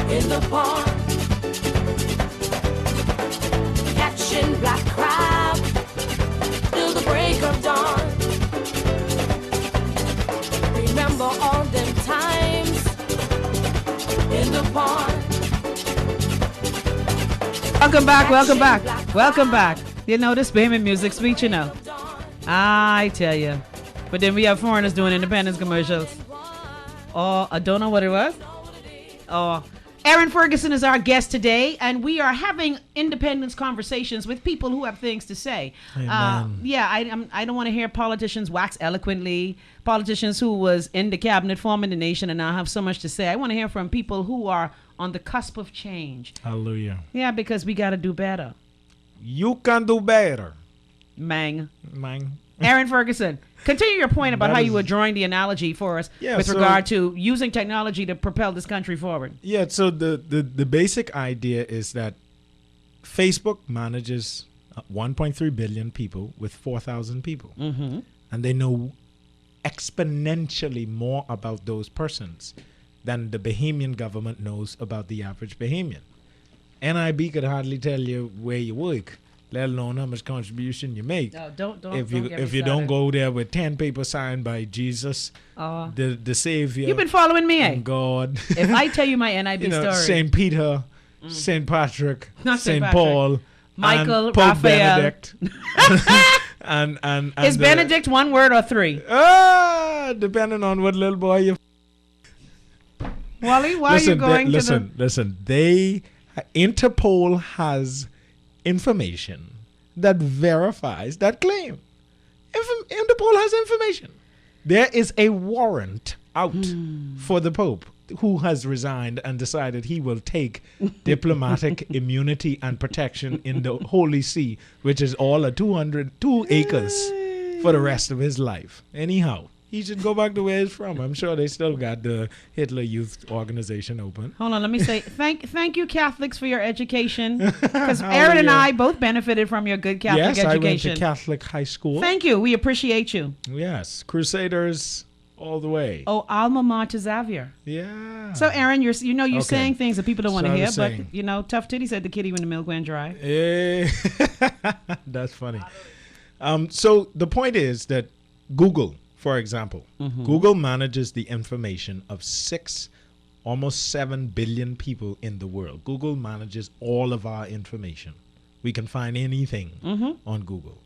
in the park. Catching black crab till the break of dawn. Remember all them times in the park. Welcome back, welcome back, welcome back. You know, this Bahamian music sweet, you know. I tell you. But then we have foreigners doing independence commercials. Oh, I don't know what it was. Oh, Erin Ferguson is our guest today, and we are having independence conversations with people who have things to say. I don't want to hear politicians wax eloquently, politicians who was in the cabinet forming the nation and now have so much to say. I want to hear from people who are on the cusp of change. Hallelujah. Yeah, because we got to do better. You can do better. Mang. Mang. Erin Ferguson, continue your point about how you were drawing the analogy for us with regard to using technology to propel this country forward. Yeah, so the basic idea is that Facebook manages 1.3 billion people with 4,000 people. Mm-hmm. And they know exponentially more about those persons than the Bahamian government knows about the average Bahamian. NIB could hardly tell you where you work, let alone how much contribution you make. No, don't if you get if me you don't started. go there with 10 papers signed by Jesus, the Savior. You've been following me, eh? and God. If I tell you my NIB story. Saint Peter, Saint Patrick, Not Saint Saint Patrick. Paul, Michael, and Pope Raphael. Benedict. and Is Benedict one word or three? Depending on what little boy you. Wally, why are you going to the... Listen, Interpol has information that verifies that claim. Interpol has information. There is a warrant out for the Pope, who has resigned and decided he will take diplomatic immunity and protection in the Holy See, which is all a 202 acres for the rest of his life. Anyhow, he should go back to where he's from. I'm sure they still got the Hitler Youth Organization open. Hold on, let me say thank you, Catholics, for your education. Because Erin and I both benefited from your good Catholic education. Yes, I went to Catholic high school. Thank you. We appreciate you. Yes, Crusaders all the way. Oh, alma mater Xavier. Yeah. So, Erin, you're Okay. saying things that people don't want So to I hear, was but saying- Tough Titty said the kitty when the milk went dry. Eh, that's funny. So the point is that Google, for example, Mm-hmm. Google manages the information of almost 7 billion people in the world. Google manages all of our information. We can find anything Mm-hmm. on Google.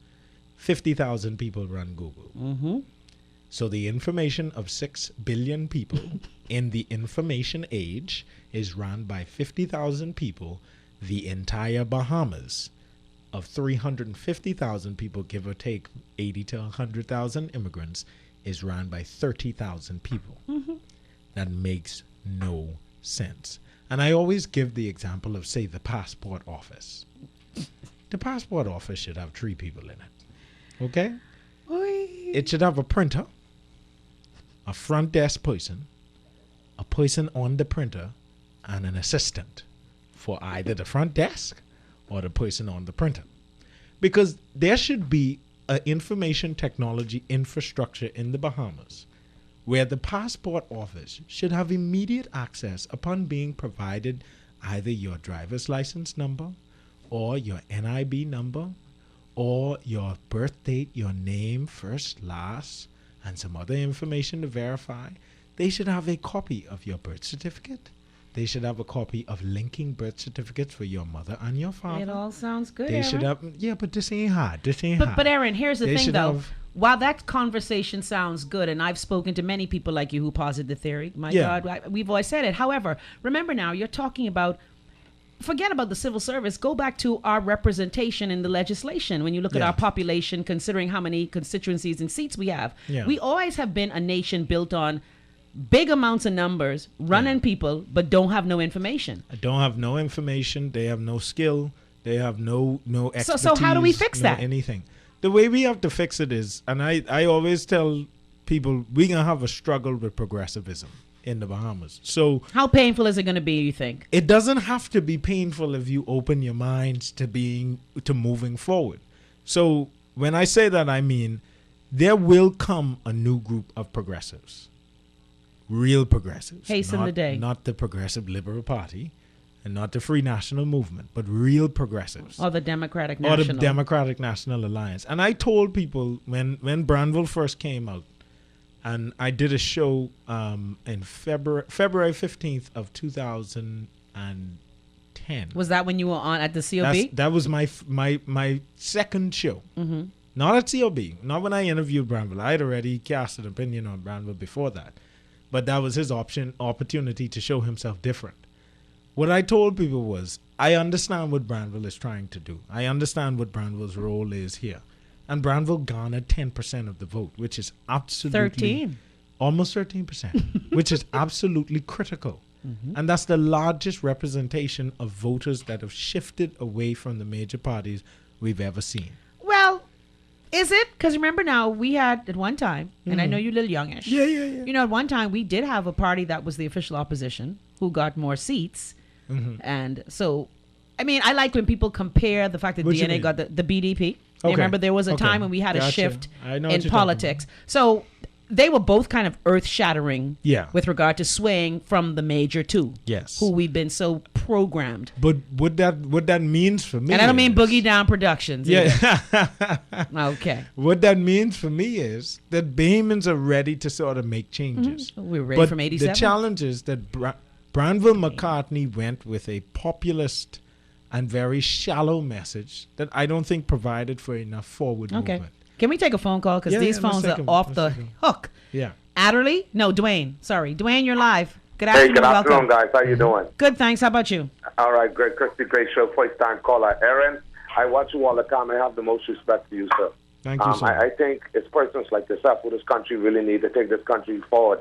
50,000 people run Google. Mm-hmm. So the information of 6 billion people in the information age is run by 50,000 people. The entire Bahamas of 350,000 people, give or take 80 to 100,000 immigrants, is run by 30,000 people. Mm-hmm. That makes no sense. And I always give the example of, say, the passport office. The passport office should have 3 people in it. Okay? It should have a printer, a front desk person, a person on the printer, and an assistant for either the front desk or the person on the printer. Because there should be an information technology infrastructure in the Bahamas where the passport office should have immediate access upon being provided either your driver's license number or your NIB number or your birth date, your name, first, last, and some other information to verify. They should have a copy of your birth certificate. They should have a copy of linking birth certificates for your mother and your father. It all sounds good, They Erin. should have, yeah, but this ain't hard. This ain't hard. But Erin, here's the They thing, should though. have- While that conversation sounds good, and I've spoken to many people like you who posit the theory, my Yeah. God, we've always said it. However, remember now, you're talking about, forget about the civil service, go back to our representation in the legislation. When you look at Yeah. our population, considering how many constituencies and seats we have, Yeah. we always have been a nation built on big amounts of numbers, running people, but don't have no information. don't have no information. They have no skill. They have no expertise. So how do we fix no that? Anything. The way we have to fix it is, and I always tell people, we're going to have a struggle with progressivism in the Bahamas. So How painful is it going to be, you think? it doesn't have to be painful if you open your minds to moving forward. So when I say that, I mean there will come a new group of progressives. Real progressives. Hasten the day. Not the Progressive Liberal Party and not the Free National Movement, but real progressives. Or the Democratic Or National. the Democratic National Alliance. And I told people when Branville first came out, and I did a show in February 15th of 2010. Was that when you were on at the COB? That was my second show. Mm-hmm. Not at COB. Not when I interviewed Branville. I had already cast an opinion on Branville before that. But that was his opportunity to show himself different. What I told people was, I understand what Branville is trying to do. I understand what Branville's role is here. And Branville garnered 10% of the vote, which is absolutely... 13. Almost 13%, which is absolutely critical. Mm-hmm. And that's the largest representation of voters that have shifted away from the major parties we've ever seen. Well, is it? Because remember now, we had at one time, and I Mhm. know you're a little youngish. Yeah. You know, at one time we did have a party that was the official opposition who got more seats. Mhm. And so, I mean, I like when people compare the fact that What you DNA mean? got the BDP. You Okay. remember there was a Okay. time when we had a Gotcha. shift I know what in you're talking politics. So they were both kind of earth-shattering Yeah. with regard to swaying from the major two. Yes. Who we've been so programmed. But what that means for me And I don't mean is- Boogie Down Productions. Yeah. Okay. What that means for me is that Bahamians are ready to sort of make changes. Mhm. We're ready But from 87. the challenge is that Branville McCartney went with a populist and very shallow message that I don't think provided for enough forward Okay. movement. Can we take a phone call? Because Yeah, these yeah, let's phones take are 'em. off Let's the take 'em. hook. Yeah. Adderley? No, Dwayne. Sorry. Dwayne, you're live. Good Hey, afternoon. good afternoon, Welcome. guys. How you doing? Good, thanks. How about you? All right, great, Chrissy, great show. First time caller, Erin. I watch you all the time. I have the most respect for you, sir. Thank you, sir. I think it's persons like yourself who this country really need to take this country forward.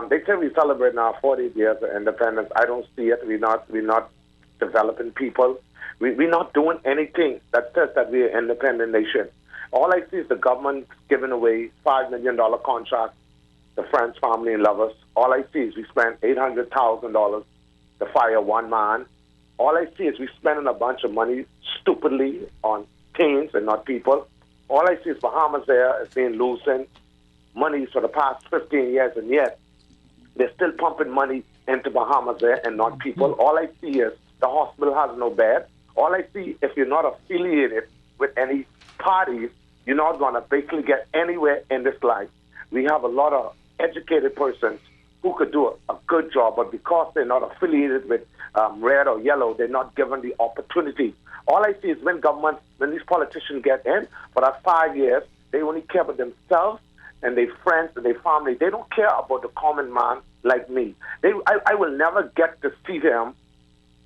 They say we celebrate now 40 years of independence. I don't see it. We're not developing people. We're not doing anything that says that we're an independent nation. All I see is the government giving away $5 million contracts to friends, family, and lovers. All I see is we spent $800,000 to fire one man. All I see is we spending a bunch of money stupidly on teens and not people. All I see is Bahamas there is being loosened. monies for the past 15 years, and yet they're still pumping money into Bahamas there and not people. All I see is the hospital has no bed. All I see, if you're not affiliated with any parties, you're not going to basically get anywhere in this life. We have a lot of educated persons who could do a good job, but because they're not affiliated with red or yellow, they're not given the opportunity. All I see is when these politicians get in, for that 5 years, they only care about themselves and their friends and their family. They don't care about the common man like me. I will never get to see them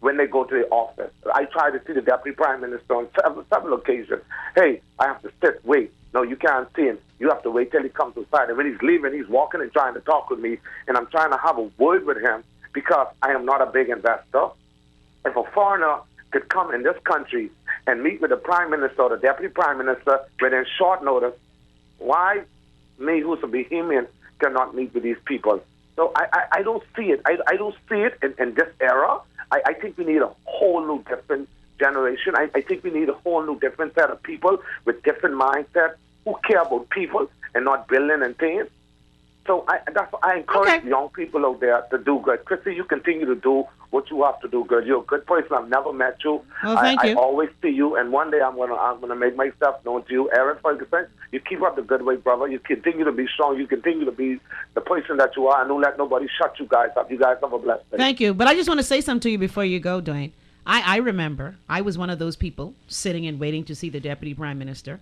when they go to the office. I try to see the Deputy Prime Minister on several occasions. Hey, I have to sit, wait. No, you can't see him. You have to wait till he comes inside. And when he's leaving, he's walking and trying to talk with me, and I'm trying to have a word with him because I am not a big investor. If a foreigner could come in this country and meet with the Prime Minister or the Deputy Prime Minister within short notice, why me, who's a Bahamian, cannot meet with these people? So I don't see it. I don't see it in this era. I think we need a whole new different generation. I think we need a whole new different set of people with different mindsets who care about people and not building and things. So I encourage young people out there to do good. Chrissy, you continue to do what you have to do good. You're a good person. I've never met you. Well, thank you. I always see you, and one day I'm gonna make myself known to you. Erin Ferguson, you keep up the good way, brother. You continue to be strong. You continue to be the person that you are, and don't let nobody shut you guys up. You guys have a blessed day. Thank you. But I just want to say something to you before you go, Dwayne. I remember I was one of those people sitting and waiting to see the Deputy Prime Minister.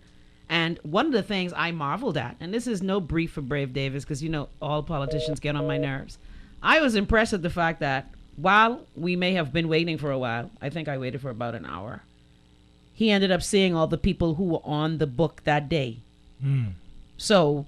And one of the things I marveled at, and this is no brief for Brave Davis, because, you know, all politicians get on my nerves. I was impressed at the fact that while we may have been waiting for a while, I think I waited for about an hour, he ended up seeing all the people who were on the book that day. So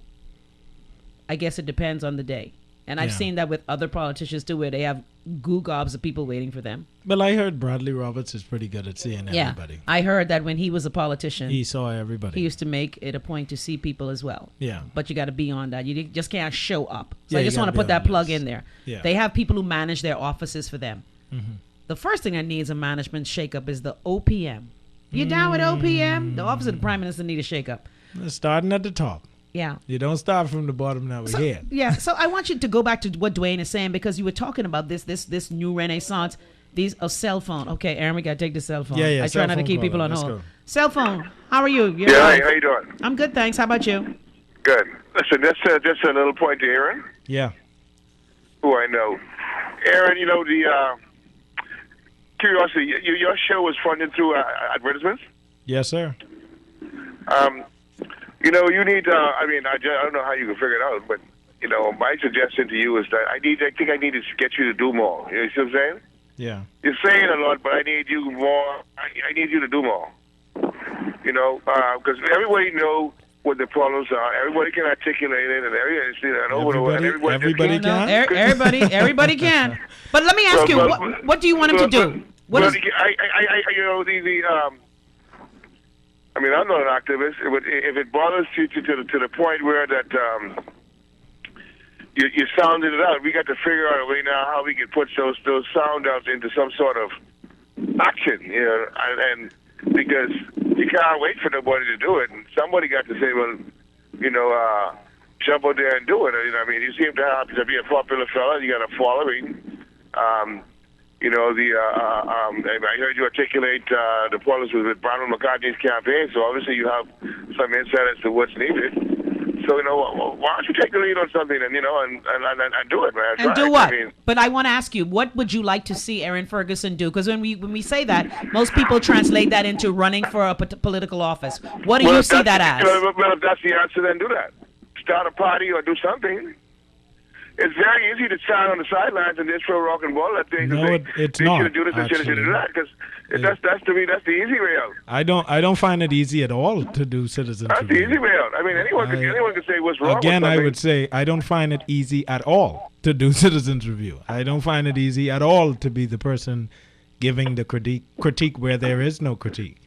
I guess it depends on the day. And I've seen that with other politicians too, where they have gobs of people waiting for them. But I heard Bradley Roberts is pretty good at seeing everybody. I heard that when he was a politician, he saw everybody. He used to make it a point to see people as well. Yeah. But you got to be on that. You just can't show up. So Yeah, I just you want to gotta put be on that the plug list. in there. Yeah. They have people who manage their offices for them. Mm-hmm. The first thing that needs a management shakeup is the OPM. You down with OPM? The Office of the Prime Minister need a shakeup. Starting at the top. Yeah. You don't start from the bottom now. We're here. Yeah, so I want you to go back to what Dwayne is saying, because you were talking about this new renaissance, a cell phone. Okay, Aaron, we got to take the cell phone. Yeah, I try not to keep people on hold. Cell phone, how are you? Yeah, hi, how you doing? I'm good, thanks. How about you? Good. Listen, just a little point to Erin, Yeah. who I know. Erin, you know, the curiosity, your show was funded through advertisements? Yes, sir. You know, you need, I don't know how you can figure it out, but, you know, my suggestion to you is that I think I need to get you to do more. You see what I'm saying? Yeah. You're saying a lot, but I need you more. I need you to do more. You know, because everybody know what the problems are. Everybody can articulate it, and everybody can. Everybody can. But let me ask you, what do you want him to do? I mean, I'm not an activist, but if it bothers you to the point where that you sounded it out, we got to figure out a way now how we can put those sound outs into some sort of action, you know, and because you can't wait for nobody to do it, and somebody got to say, well, you know, jump out there and do it. You know, I mean, you seem to be a popular fella, you got a following. You know, I heard you articulate the problems with Donald McCarthy's campaign, so obviously you have some insight as to what's needed. So, you know, why don't you take the lead on something and, you know, and do it, man. And do what? But I want to ask you, what would you like to see Erin Ferguson do? Because when we say that, most people translate that into running for a political office. What do you see that as? Well, if that's the answer, then do that. Start a party or do something. It's very easy to stand on the sidelines and just throw rock and ball at things. No, it's not. They should do this and should do that, because that's to me that's the easy way out. I don't find it easy at all to do citizen That's review. the easy way out. I mean, anyone can say what's wrong. Again, with I would say I don't find it easy at all to do citizens review. I don't find it easy at all to be the person giving the critique where there is no critique.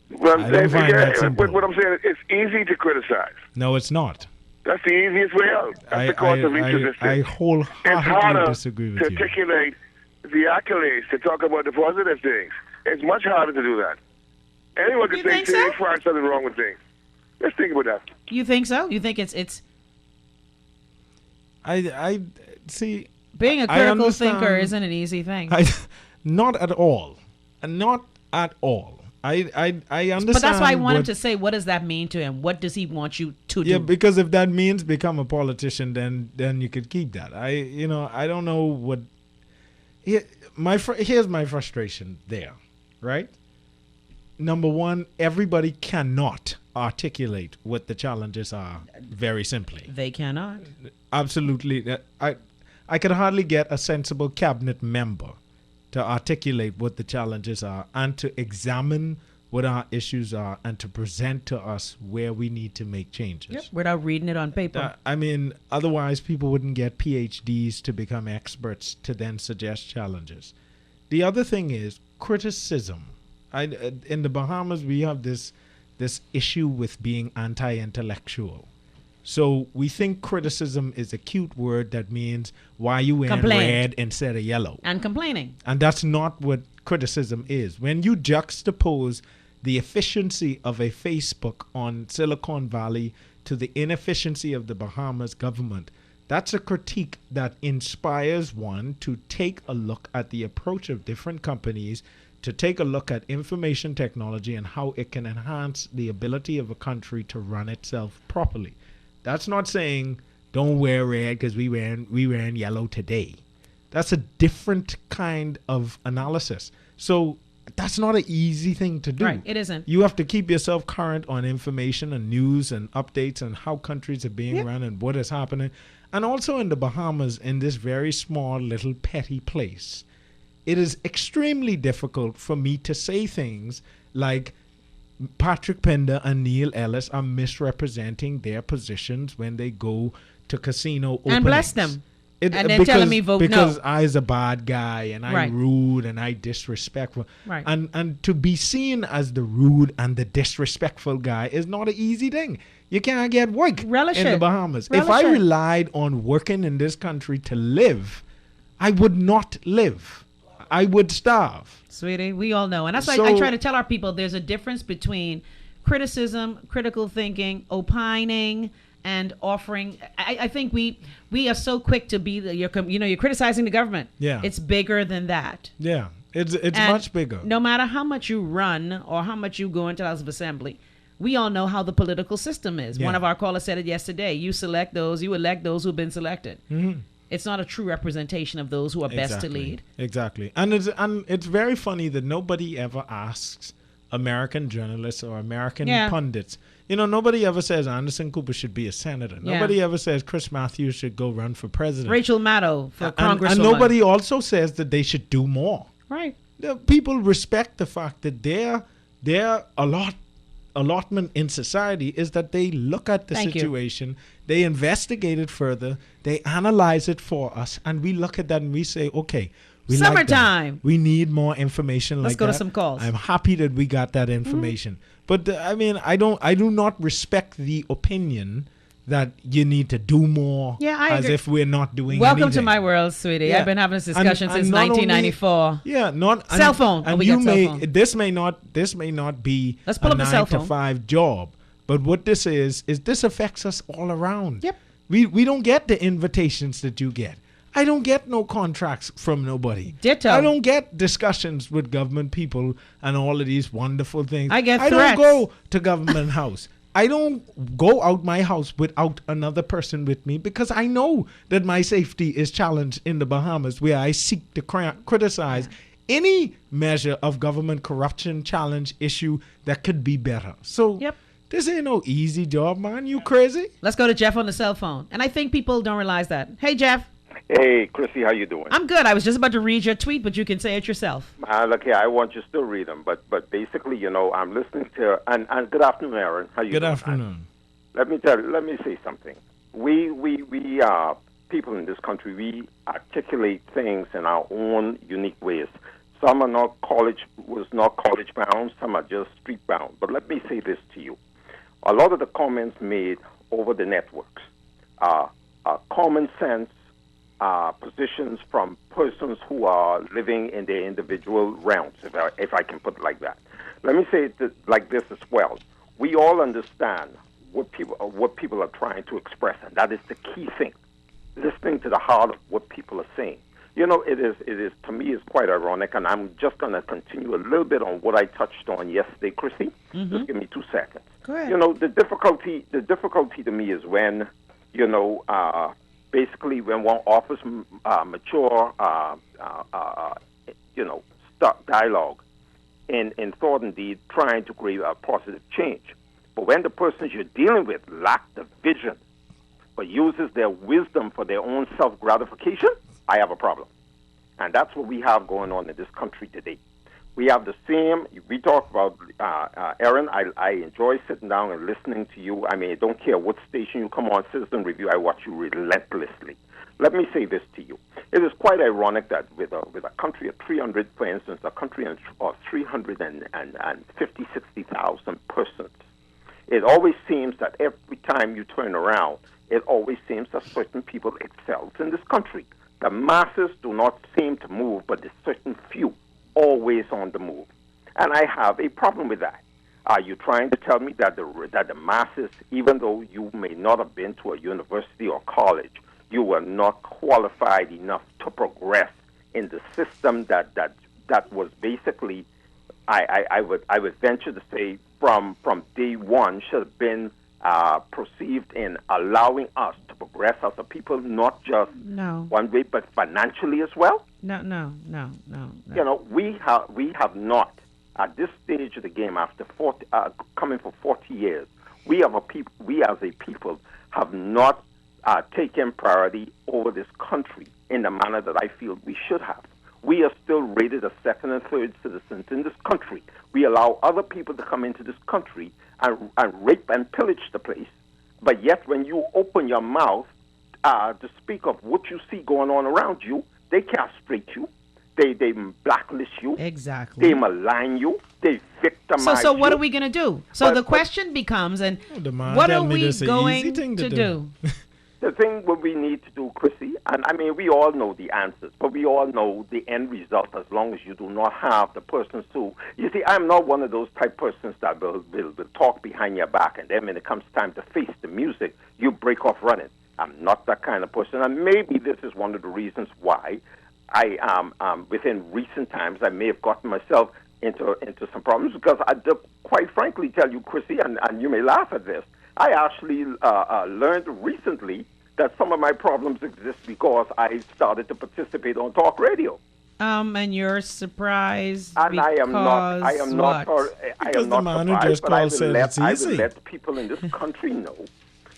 Well, I don't find that simple. What I'm saying is, it's easy to criticize. No, it's not. That's the easiest way out. That's the cost of reaching this thing. I wholeheartedly disagree with to you. articulate the accolades, to talk about the positive things. It's much harder to do that. Anyone can say, find something wrong with things. Let's think about that. You think so? You think it's I see. Being a I critical understand- thinker isn't an easy thing. Not at all. Not at all. I understand. But that's why I want him what- to say, what does that mean to him? What does he want you to Yeah, do? because if that means become a politician, then you could keep that. I don't know what. Here's my frustration there, right? Number one, everybody cannot articulate what the challenges are very simply. They cannot. Absolutely. I could hardly get a sensible cabinet member to articulate what the challenges are and to examine what our issues are and to present to us where we need to make changes. Yep. Without reading it on paper. I mean, otherwise people wouldn't get PhDs to become experts to then suggest challenges. The other thing is criticism. In the Bahamas, we have this issue with being anti-intellectual. So we think criticism is a cute word that means why you wearing Complain. red instead of yellow. And complaining. And that's not what criticism is. When you juxtapose the efficiency of a Facebook on Silicon Valley to the inefficiency of the Bahamas government, that's a critique that inspires one to take a look at the approach of different companies, to take a look at information technology and how it can enhance the ability of a country to run itself properly. That's not saying don't wear red because we wearing yellow today. That's a different kind of analysis. So that's not an easy thing to do. Right, it isn't. You have to keep yourself current on information and news and updates and how countries are being run and what is happening. And also in the Bahamas, in this very small little petty place, it is extremely difficult for me to say things like Patrick Pender and Neil Ellis are misrepresenting their positions when they go to casino openings. And bless them. And then telling me vote because no. I's a bad guy and I'm Right. rude and I disrespectful. Right. And to be seen as the rude and the disrespectful guy is not an easy thing. You can't get work Relish in the it. Bahamas. Relish If I it. relied on working in this country to live, I would not live. I would starve. Sweetie, we all know. And that's why So- I try to tell our people there's a difference between criticism, critical thinking, opining, and offering. I think we are so quick to be, you're criticizing the government. Yeah. It's bigger than that. Yeah, it's And much bigger. No matter how much you run or how much you go into the House of Assembly, we all know how the political system is. Yeah. One of our callers said it yesterday. You elect those who've been selected. Mhm. It's not a true representation of those who are best to lead. Exactly. And it's very funny that nobody ever asks American journalists or American Yeah. pundits. Nobody ever says Anderson Cooper should be a senator. Yeah. Nobody ever says Chris Matthews should go run for president. Rachel Maddow for Congresswoman. And nobody also says that they should do more. Right. People respect the fact that their allotment in society is that they look at the Thank you. situation, they investigate it further, they analyze it for us, and we look at that and we say, okay, we like that. Summertime. We need more information Let's like go to that. some calls. I'm happy that we got that information. But I mean, I do not respect the opinion that you need to do more Yeah, I as agree. if we're not doing Welcome anything. to my world, sweetie. Yeah. I've been having this And- discussion and since not only- 1994. Yeah, not Cell phone. And we you got cell may phone. this may not be Let's pull a up the cell 9 to phone. 5 job, but what this is this affects us all around. Yep. We don't get the invitations that you get. I don't get no contracts from nobody. Ditto. I don't get discussions with government people and all of these wonderful things. I get I threats. don't go to government house. I don't go out my house without another person with me because I know that my safety is challenged in the Bahamas, where I seek to criticize any measure of government corruption, challenge, issue that could be better. So this ain't no easy job, man. You crazy? Let's go to Jeff on the cell phone. And I think people don't realize that. Hey, Jeff. Hey, Chrissy, how you doing? I'm good. I was just about to read your tweet, but you can say it yourself. Look here, I want you to still read them, but basically, I'm listening to and good afternoon, Erin. How you Good doing? afternoon. Let me say something. We people in this country, we articulate things in our own unique ways. Some are not college bound, some are just street bound. But let me say this to you: a lot of the comments made over the networks are common sense positions from persons who are living in their individual realms, if I can put it like that. Let me say it like this as well. We all understand what people are trying to express, and that is the key thing. listening to the heart of what people are saying. You know, it is to me is quite ironic, and I'm just going to continue a little bit on what I touched on yesterday, Chrissy. Just give me 2 seconds. Go ahead. You know, the difficulty to me is when, you know, basically when one offers mature, you know, start dialogue in thought and deed, trying to create a positive change. But when the persons you're dealing with lack the vision, but uses their wisdom for their own self-gratification, I have a problem. And that's what we have going on in this country today. We have the same, we talk about, Erin, I enjoy sitting down and listening to you. I mean, I don't care what station you come on, Citizen Review, I watch you relentlessly. Let me say this to you. It is quite ironic that with a country of 300, for instance, a country of 350, 60,000 persons, it always seems that every time you turn around, it always seems that certain people excel in this country. The masses do not seem to move, but there's certain few always on the move. And I have a problem with that. Are you trying to tell me that the masses, even though you may not have been to a university or college, you were not qualified enough to progress in the system that was basically, I would venture to say, from day one should have been perceived in allowing us to progress as a people, not just one way, but financially as well? No. You know, we have not, at this stage of the game, after coming for 40 years, we as a people have not taken priority over this country in the manner that I feel we should have. We are still rated as second and third citizens in this country. We allow other people to come into this country and rape and pillage the place. But yet when you open your mouth to speak of what you see going on around you, they castrate you. They blacklist you. Exactly. They malign you. They victimize you. So what are we going to do? So the question becomes, and what are we going to do? The thing what we need to do, Chrissy, and I mean, we all know the answers, but we all know the end result as long as you do not have the persons who... You see, I'm not one of those type persons that will talk behind your back, and then when it comes time to face the music, you break off running. I'm not that kind of person, and maybe this is one of the reasons why I within recent times, I may have gotten myself into some problems, because I quite frankly tell you, Chrissy, and you may laugh at this, I actually learned recently that some of my problems exist because I started to participate on talk radio. And you're surprised and because I am not surprised, but I will let people in this country know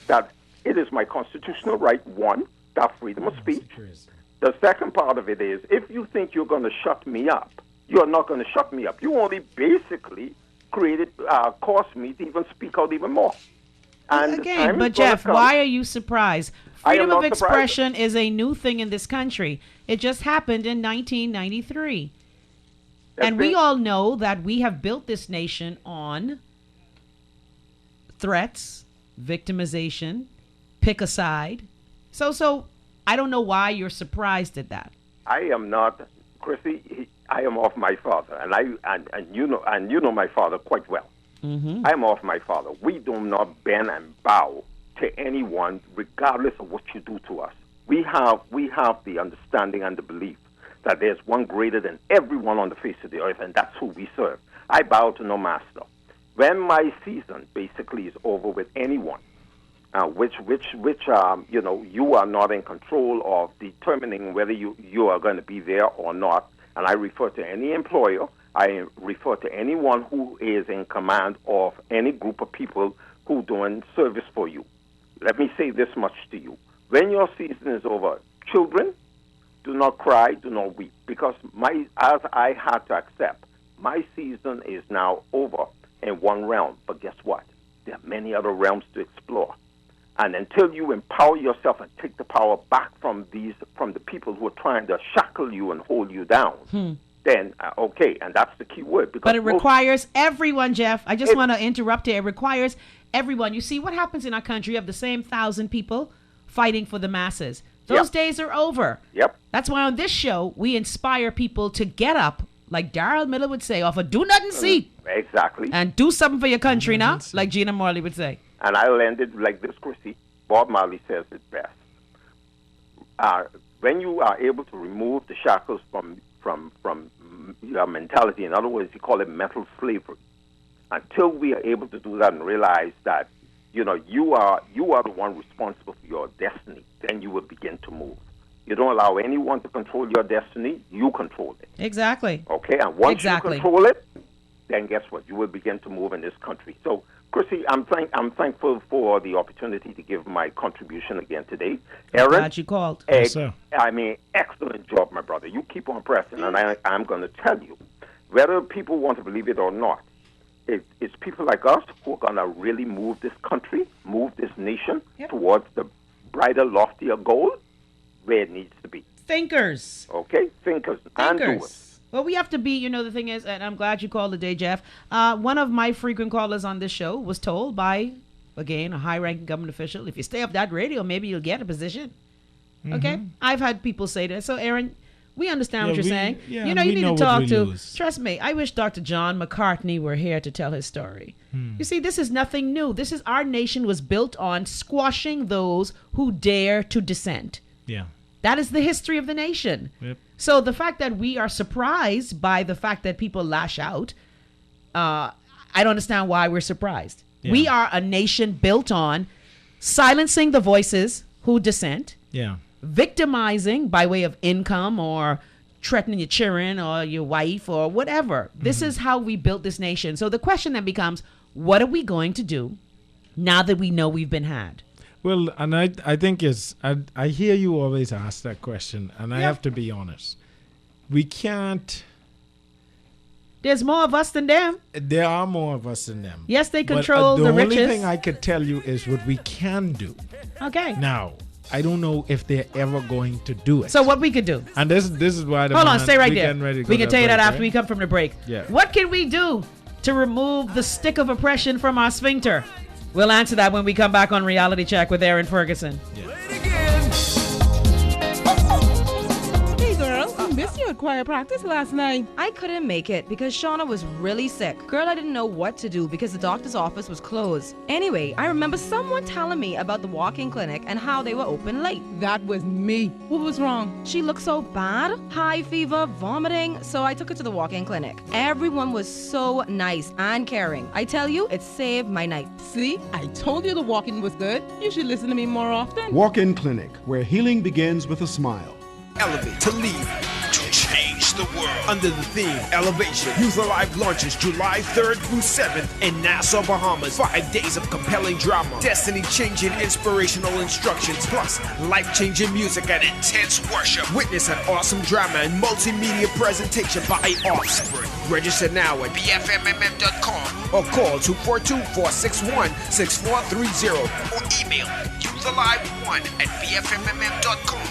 that it is my constitutional right, one, that freedom of speech. The second part of it is, if you think you're going to shut me up, you're not going to shut me up. You only basically caused me to even speak out even more. And again, but Jeff, why are you surprised? Freedom of expression is a new thing in this country. It just happened in 1993. And we all know that we have built this nation on threats, victimization, pick a side. So I don't know why you're surprised at that. I am not, Chrissy. I am of my father, and you know my father quite well. Mm-hmm. I'm of my father. We do not bend and bow to anyone, regardless of what you do to us. We have the understanding and the belief that there's one greater than everyone on the face of the earth, and that's who we serve. I bow to no master. When my season basically is over with anyone, which you are not in control of determining whether you are going to be there or not, and I refer to any employer. I refer to anyone who is in command of any group of people who doing service for you. Let me say this much to you. When your season is over, children, do not cry, do not weep, because as I had to accept, my season is now over in one realm. But guess what? There are many other realms to explore. And until you empower yourself and take the power back from the people who are trying to shackle you and hold you down, then, okay, and that's the key word. But it requires everyone, Jeff. I just want to interrupt here. It requires everyone. You see, what happens in our country, you have the same 1,000 people fighting for the masses. Those days are over. Yep. That's why on this show, we inspire people to get up, like Darrell Miller would say, off a do-nothing seat. Exactly. And do something for your country now, like Gina Morley would say. And I'll end it like this, Chrissy. Bob Marley says it best. when you are able to remove the shackles from your mentality, in other words, you call it mental slavery. Until we are able to do that and realize that, you are the one responsible for your destiny, then you will begin to move. You don't allow anyone to control your destiny, you control it. Exactly. Okay, and once you control it, then guess what? You will begin to move in this country. So, Chrissy, I'm thankful for the opportunity to give my contribution again today. Erin, glad you called. Yes, sir. Excellent job, my brother. You keep on pressing, and I'm going to tell you, whether people want to believe it or not, it's people like us who are going to really move this country, move this nation towards the brighter, loftier goal where it needs to be. Thinkers. Okay? Thinkers. And doers. Well, we have to be, the thing is, and I'm glad you called today, Jeff. One of my frequent callers on this show was told by, again, a high-ranking government official, if you stay off that radio, maybe you'll get a position. Mm-hmm. Okay? I've had people say that. So, Erin, we understand what you're saying. Yeah, you need to talk to, trust me, I wish Dr. John McCartney were here to tell his story. You see, this is nothing new. Our nation was built on squashing those who dare to dissent. Yeah. That is the history of the nation. Yep. So the fact that we are surprised by the fact that people lash out, I don't understand why we're surprised. Yeah. We are a nation built on silencing the voices who dissent. Yeah. Victimizing by way of income or threatening your children or your wife or whatever. This is how we built this nation. So the question then becomes, what are we going to do now that we know we've been had? Well, and I think I hear you always ask that question, and I have to be honest. We can't. There's more of us than them. There are more of us than them. Yes, they control the riches. The only thing I could tell you is what we can do. Okay. Now, I don't know if they're ever going to do it. So what we could do? And this is why. Hold on, stay right there. We can tell you that after we come from the break. Yeah. What can we do to remove the stick of oppression from our sphincter? We'll answer that when we come back on Reality Check with Erin Ferguson. Yeah. Hey girl, I missed you at choir practice last night. I couldn't make it because Shauna was really sick. Girl, I didn't know what to do because the doctor's office was closed. Anyway, I remember someone telling me about the walk-in clinic and how they were open late. That was me. What was wrong? She looked so bad. High fever, vomiting. So I took her to the walk-in clinic. Everyone was so nice and caring. I tell you, it saved my night. See, I told you the walk-in was good. You should listen to me more often. Walk-in clinic, where healing begins with a smile. Elevate to lead to change the world. Under the theme Elevation, Youth Alive launches July 3rd through 7th in Nassau, Bahamas. 5 days of compelling drama, destiny-changing inspirational instructions, plus life-changing music and intense worship. Witness an awesome drama and multimedia presentation by Offspring. Register now at bfmmm.com or call 242-461-6430 or email youthalive1@bfmmm.com.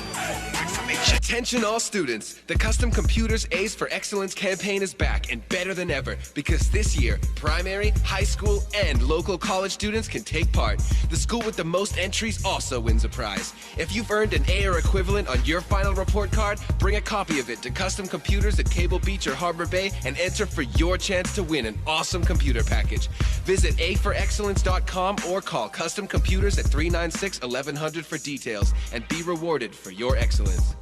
Attention all students, the Custom Computers Ace for Excellence campaign is back and better than ever because this year, primary, high school, and local college students can take part. The school with the most entries also wins a prize. If you've earned an A or equivalent on your final report card, bring a copy of it to Custom Computers at Cable Beach or Harbor Bay and enter for your chance to win an awesome computer package. Visit aforexcellence.com or call Custom Computers at 396-1100 for details and be rewarded for your excellence.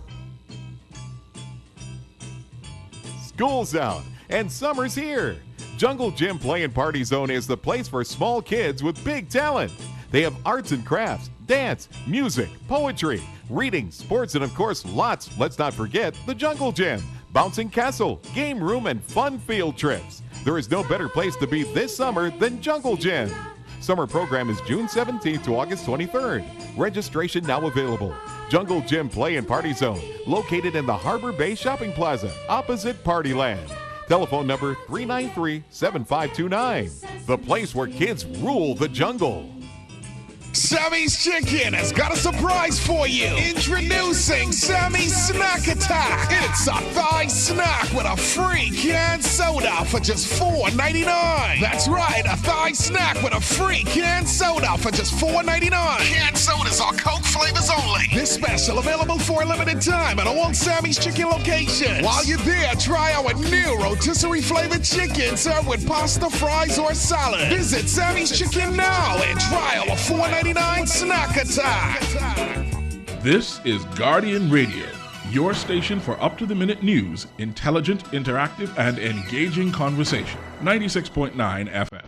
School's out and summer's here. Jungle Gym Play and Party Zone is the place for small kids with big talent. They have arts and crafts, dance, music, poetry, reading, sports, and of course lots, let's not forget, the Jungle Gym, bouncing castle, game room, and fun field trips. There is no better place to be this summer than Jungle Gym. Summer program is June 17th to August 23rd. Registration now available. Jungle Gym Play and Party Zone, located in the Harbor Bay Shopping Plaza, opposite Partyland. Telephone number 393-7529. The place where kids rule the jungle. Sammy's Chicken has got a surprise for you. Introducing Sammy's Snack Attack. It's a thigh snack with a free canned soda for just $4.99. That's right, a thigh snack with a free canned soda for just $4.99. Canned sodas are Coke flavors only. This special available for a limited time at all Sammy's Chicken locations. While you're there, try our new rotisserie flavored chicken served with pasta, fries, or salad. Visit Sammy's Chicken now and try our $4.99 Snack Attack. This is Guardian Radio, your station for up-to-the-minute news, intelligent, interactive, and engaging conversation. 96.9 FM.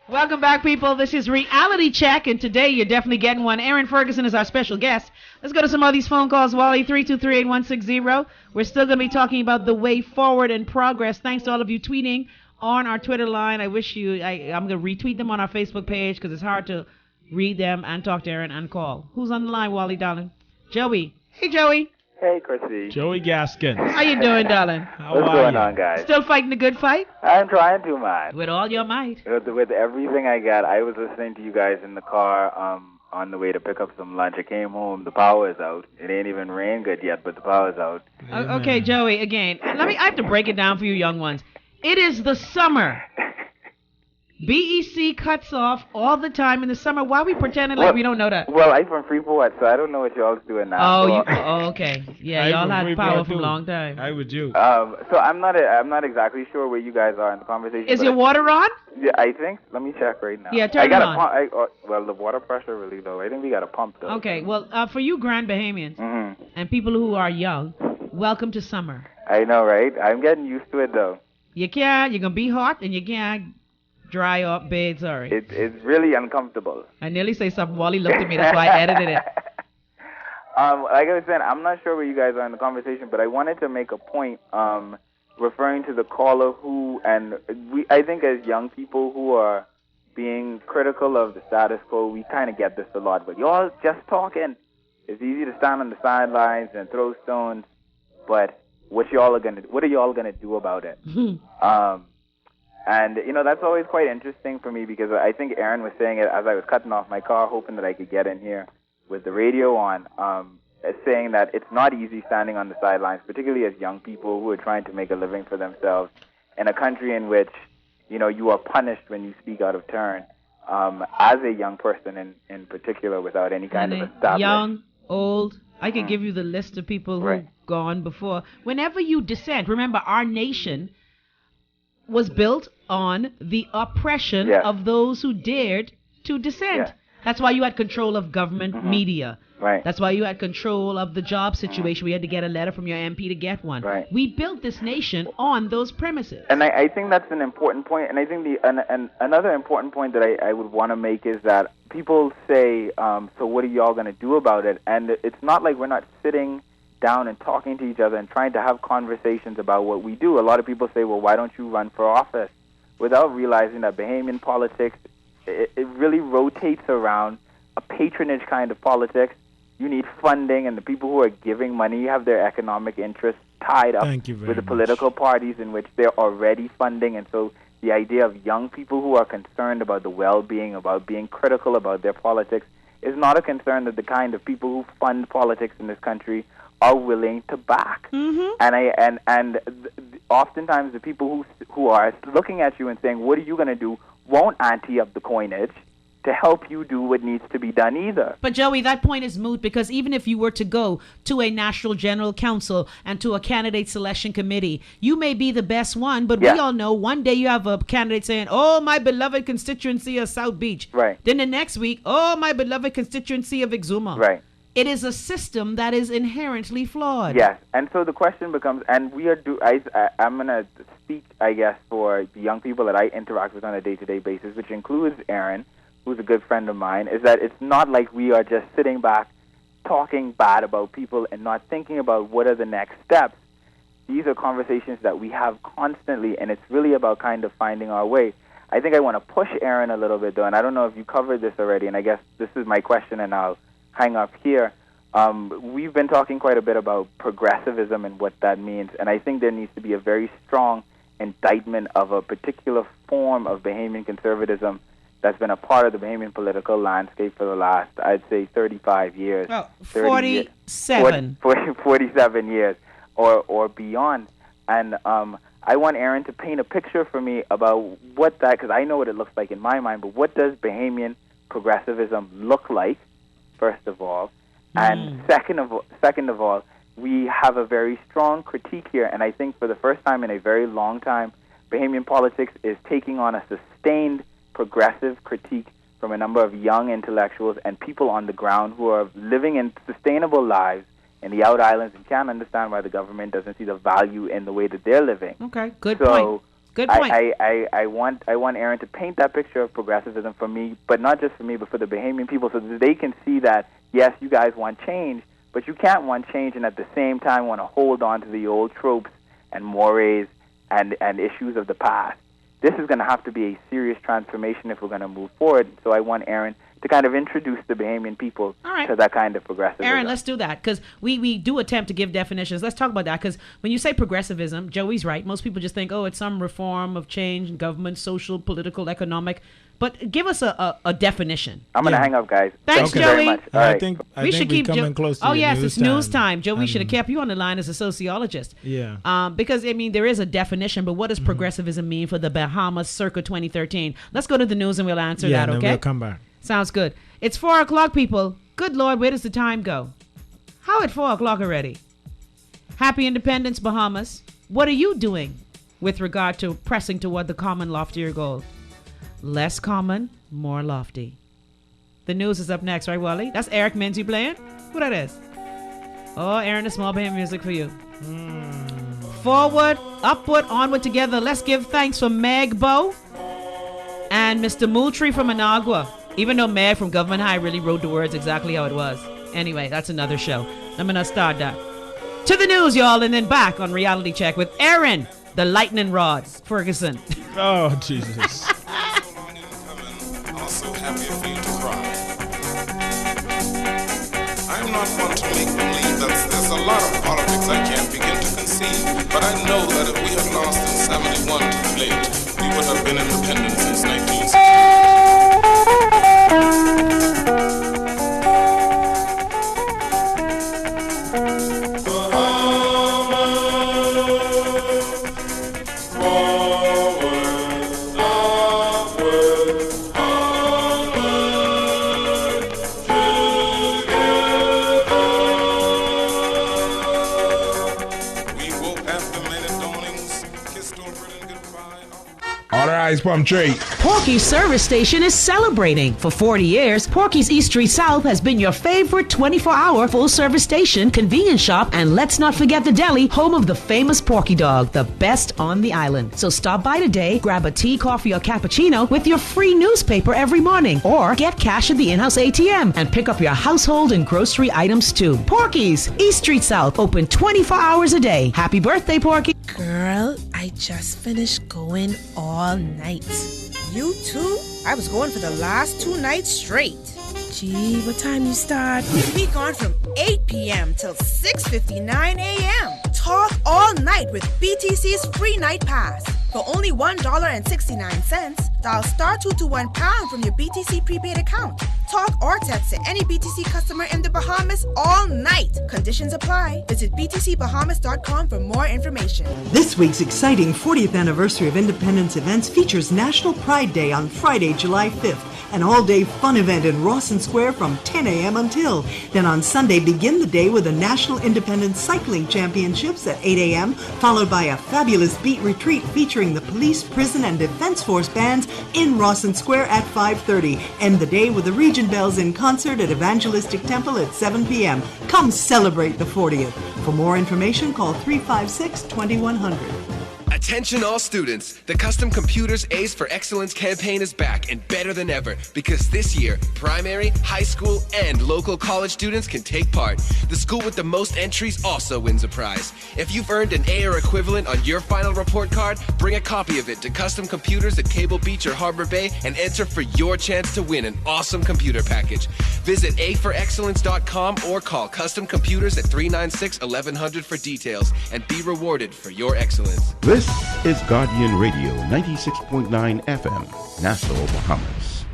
Welcome back, people. This is Reality Check, and today you're definitely getting one. Erin Ferguson is our special guest. Let's go to some of these phone calls. Wally, 323-8160. We're still going to be talking about the way forward and progress. Thanks to all of you tweeting on our Twitter line. I'm going to retweet them on our Facebook page because it's hard to read them and talk to Erin and call. Who's on the line, Wally, darling? Joey. Hey, Joey. Hey, Chrissy. Joey Gaskins. How you doing, darling? What's going on, guys? Still fighting the good fight? I'm trying to, man. With all your might. With everything I got. I was listening to you guys in the car on the way to pick up some lunch. I came home. The power is out. It ain't even rain good yet, but the power's out. Okay, Joey, again, I have to break it down for you young ones. It is the summer. BEC cuts off all the time in the summer. Why are we pretending like we don't know that? Well, I'm from Freeport, so I don't know what y'all's doing now. Okay. Yeah, y'all had power for a long time. I would you. So I'm not exactly sure where you guys are in the conversation. Is your water on? Yeah, I think. Let me check right now. Yeah, turn it on. Well, the water pressure really low. I think we got a pump though. Okay. Well, for you Grand Bahamians and people who are young, welcome to summer. I know, right? I'm getting used to it though. You're gonna be hot and you can't dry up bed, sorry. It's really uncomfortable. I nearly say something. Wally looked at me, that's why I edited it. Like I was saying, I'm not sure where you guys are in the conversation, but I wanted to make a point referring to the caller I think as young people who are being critical of the status quo, we kind of get this a lot, but y'all just talking. It's easy to stand on the sidelines and throw stones, but what are y'all gonna do about it? And, that's always quite interesting for me because I think Erin was saying it as I was cutting off my car, hoping that I could get in here with the radio on, saying that it's not easy standing on the sidelines, particularly as young people who are trying to make a living for themselves in a country in which, you are punished when you speak out of turn, as a young person in particular without any kind of established. Young, old, I can give you the list of people who've gone before. Whenever you dissent, remember our nation was built on the oppression of those who dared to dissent. That's why you had control of government media. Right. That's why you had control of the job situation. We had to get a letter from your MP to get one. Right. We built this nation on those premises. And I think that's an important point. And I think another important point that I would want to make is that people say, so what are y'all going to do about it? And it's not like we're not sitting down and talking to each other and trying to have conversations about what we do. A lot of people say, well, why don't you run for office? Without realizing that Bahamian politics, it really rotates around a patronage kind of politics. You need funding, and the people who are giving money have their economic interests tied up with the political parties in which they're already funding. And so the idea of young people who are concerned about the well-being, about being critical about their politics, is not a concern that the kind of people who fund politics in this country are willing to back. And oftentimes the people who are looking at you and saying, what are you going to do, won't ante up the coinage to help you do what needs to be done either. But Joey, that point is moot because even if you were to go to a National General Council and to a candidate selection committee, you may be the best one, but we all know one day you have a candidate saying, oh, my beloved constituency of South Beach. Right. Then the next week, oh, my beloved constituency of Exuma. Right. It is a system that is inherently flawed. Yes, and so the question becomes, and we are I'm going to speak, I guess, for the young people that I interact with on a day-to-day basis, which includes Erin, who's a good friend of mine, is that it's not like we are just sitting back talking bad about people and not thinking about what are the next steps. These are conversations that we have constantly, and it's really about kind of finding our way. I think I want to push Erin a little bit, though, and I don't know if you covered this already, and I guess this is my question, and I'll hang up here. We've been talking quite a bit about progressivism and what that means, and I think there needs to be a very strong indictment of a particular form of Bahamian conservatism that's been a part of the Bahamian political landscape for the last, I'd say, 35 years. Oh, 47. 47 years or beyond. And I want Erin to paint a picture for me about what that, because I know what it looks like in my mind, but what does Bahamian progressivism look like, first of all? And second of all, we have a very strong critique here, and I think for the first time in a very long time, Bahamian politics is taking on a sustained progressive critique from a number of young intellectuals and people on the ground who are living in sustainable lives in the Out Islands and can't understand why the government doesn't see the value in the way that they're living. Okay, good point. Good point. I want Erin to paint that picture of progressivism for me, but not just for me, but for the Bahamian people, so that they can see that, yes, you guys want change, but you can't want change and at the same time want to hold on to the old tropes and mores and issues of the past. This is going to have to be a serious transformation if we're going to move forward. So I want Erin to kind of introduce the Bahamian people to that kind of progressivism. Erin, let's do that, because we do attempt to give definitions. Let's talk about that, because when you say progressivism, Joey's right. Most people just think, oh, it's some reform of change in government, social, political, economic. But give us a definition. I'm going to hang up, guys. Thanks, Thank you Joey. very much. All right. I think we're coming close to it's news time. Joey, we should have kept you on the line as a sociologist. Yeah. Because, I mean, there is a definition, but what does progressivism mean for the Bahamas circa 2013? Let's go to the news and we'll answer that, okay? Yeah, we'll come back. Sounds good. It's 4 o'clock, people. Good Lord, where does the time go? How at 4 o'clock already? Happy Independence, Bahamas. What are you doing with regard to pressing toward the common, loftier goal? Less common, more lofty. The news is up next, right, Wally? That's Eric Menzies playing? Who that is? Oh, Erin, the small band music for you. Forward, upward, onward together. Let's give thanks for Meg Bow and Mr. Moultrie from Managua. Even though Meg from Government High really wrote the words exactly how it was. Anyway, that's another show. I'm going to start that. To the news, y'all, and then back on Reality Check with Erin, the lightning rod, Ferguson. Oh, Jesus. Also happy for you to cry. I'm not one to make believe that there's a lot of politics I can't begin to conceive, but I know that if we had lost in 71 to the late, we would have been independent since 1960. Palm Tree. Porky's service station is celebrating. For 40 years, Porky's East Street South has been your favorite 24-hour full-service station, convenience shop, and let's not forget the deli, home of the famous Porky Dog, the best on the island. So stop by today, grab a tea, coffee, or cappuccino with your free newspaper every morning, or get cash at the in-house ATM and pick up your household and grocery items too. Porky's East Street South, open 24 hours a day. Happy birthday, Porky. Girl, I just finished going all night. You too? I was going for the last 2 nights straight. Gee, what time you start? We gone from 8 p.m. till 6:59 a.m. Talk all night with BTC's free night pass. For only $1.69, dial *221# from your BTC prepaid account. Talk or text to any BTC customer in the Bahamas all night. Conditions apply. Visit btcbahamas.com for more information. This week's exciting 40th anniversary of Independence events features National Pride Day on Friday, July 5th. An all-day fun event in Rawson Square from 10 a.m. until. Then on Sunday, begin the day with the National Independence Cycling Championships at 8 a.m., followed by a fabulous beat retreat featuring the police, prison, and defense force bands in Rawson Square at 5:30. End the day with the Region Bells in concert at Evangelistic Temple at 7 p.m. Come celebrate the 40th. For more information, call 356-2100. At Attention all students, the Custom Computers Ace for Excellence campaign is back and better than ever because this year, primary, high school, and local college students can take part. The school with the most entries also wins a prize. If you've earned an A or equivalent on your final report card, bring a copy of it to Custom Computers at Cable Beach or Harbor Bay and enter for your chance to win an awesome computer package. Visit aforexcellence.com or call Custom Computers at 396-1100 for details and be rewarded for your excellence. This is Guardian Radio 96.9 FM, Nassau, Bahamas.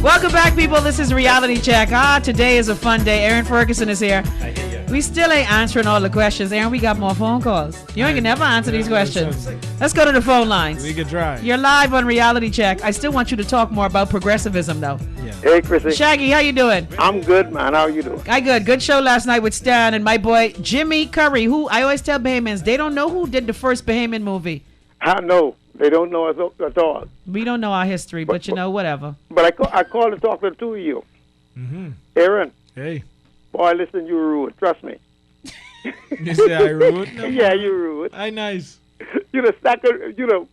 Welcome back, people. This is Reality Check. Today is a fun day. Erin Ferguson is here. I hear you. We still ain't answering all the questions. Erin, we got more phone calls. You ain't gonna never answer these questions. Let's go to the phone lines. We could try. You're live on Reality Check. I still want you to talk more about progressivism, though. Yeah. Hey, Chrissy. Shaggy, how you doing? I'm good, man. How are you doing? I good. Good show last night with Stan and my boy Jimmy Curry, who I always tell Bahamians, they don't know who did the first Bahamian movie. I know. They don't know us at all. We don't know our history, but you know, whatever. But I called to talk to the two of you. Mm-hmm. Erin. Hey. Boy, listen, you rude. Trust me. You say I rude? No, yeah, you rude. I nice. You're the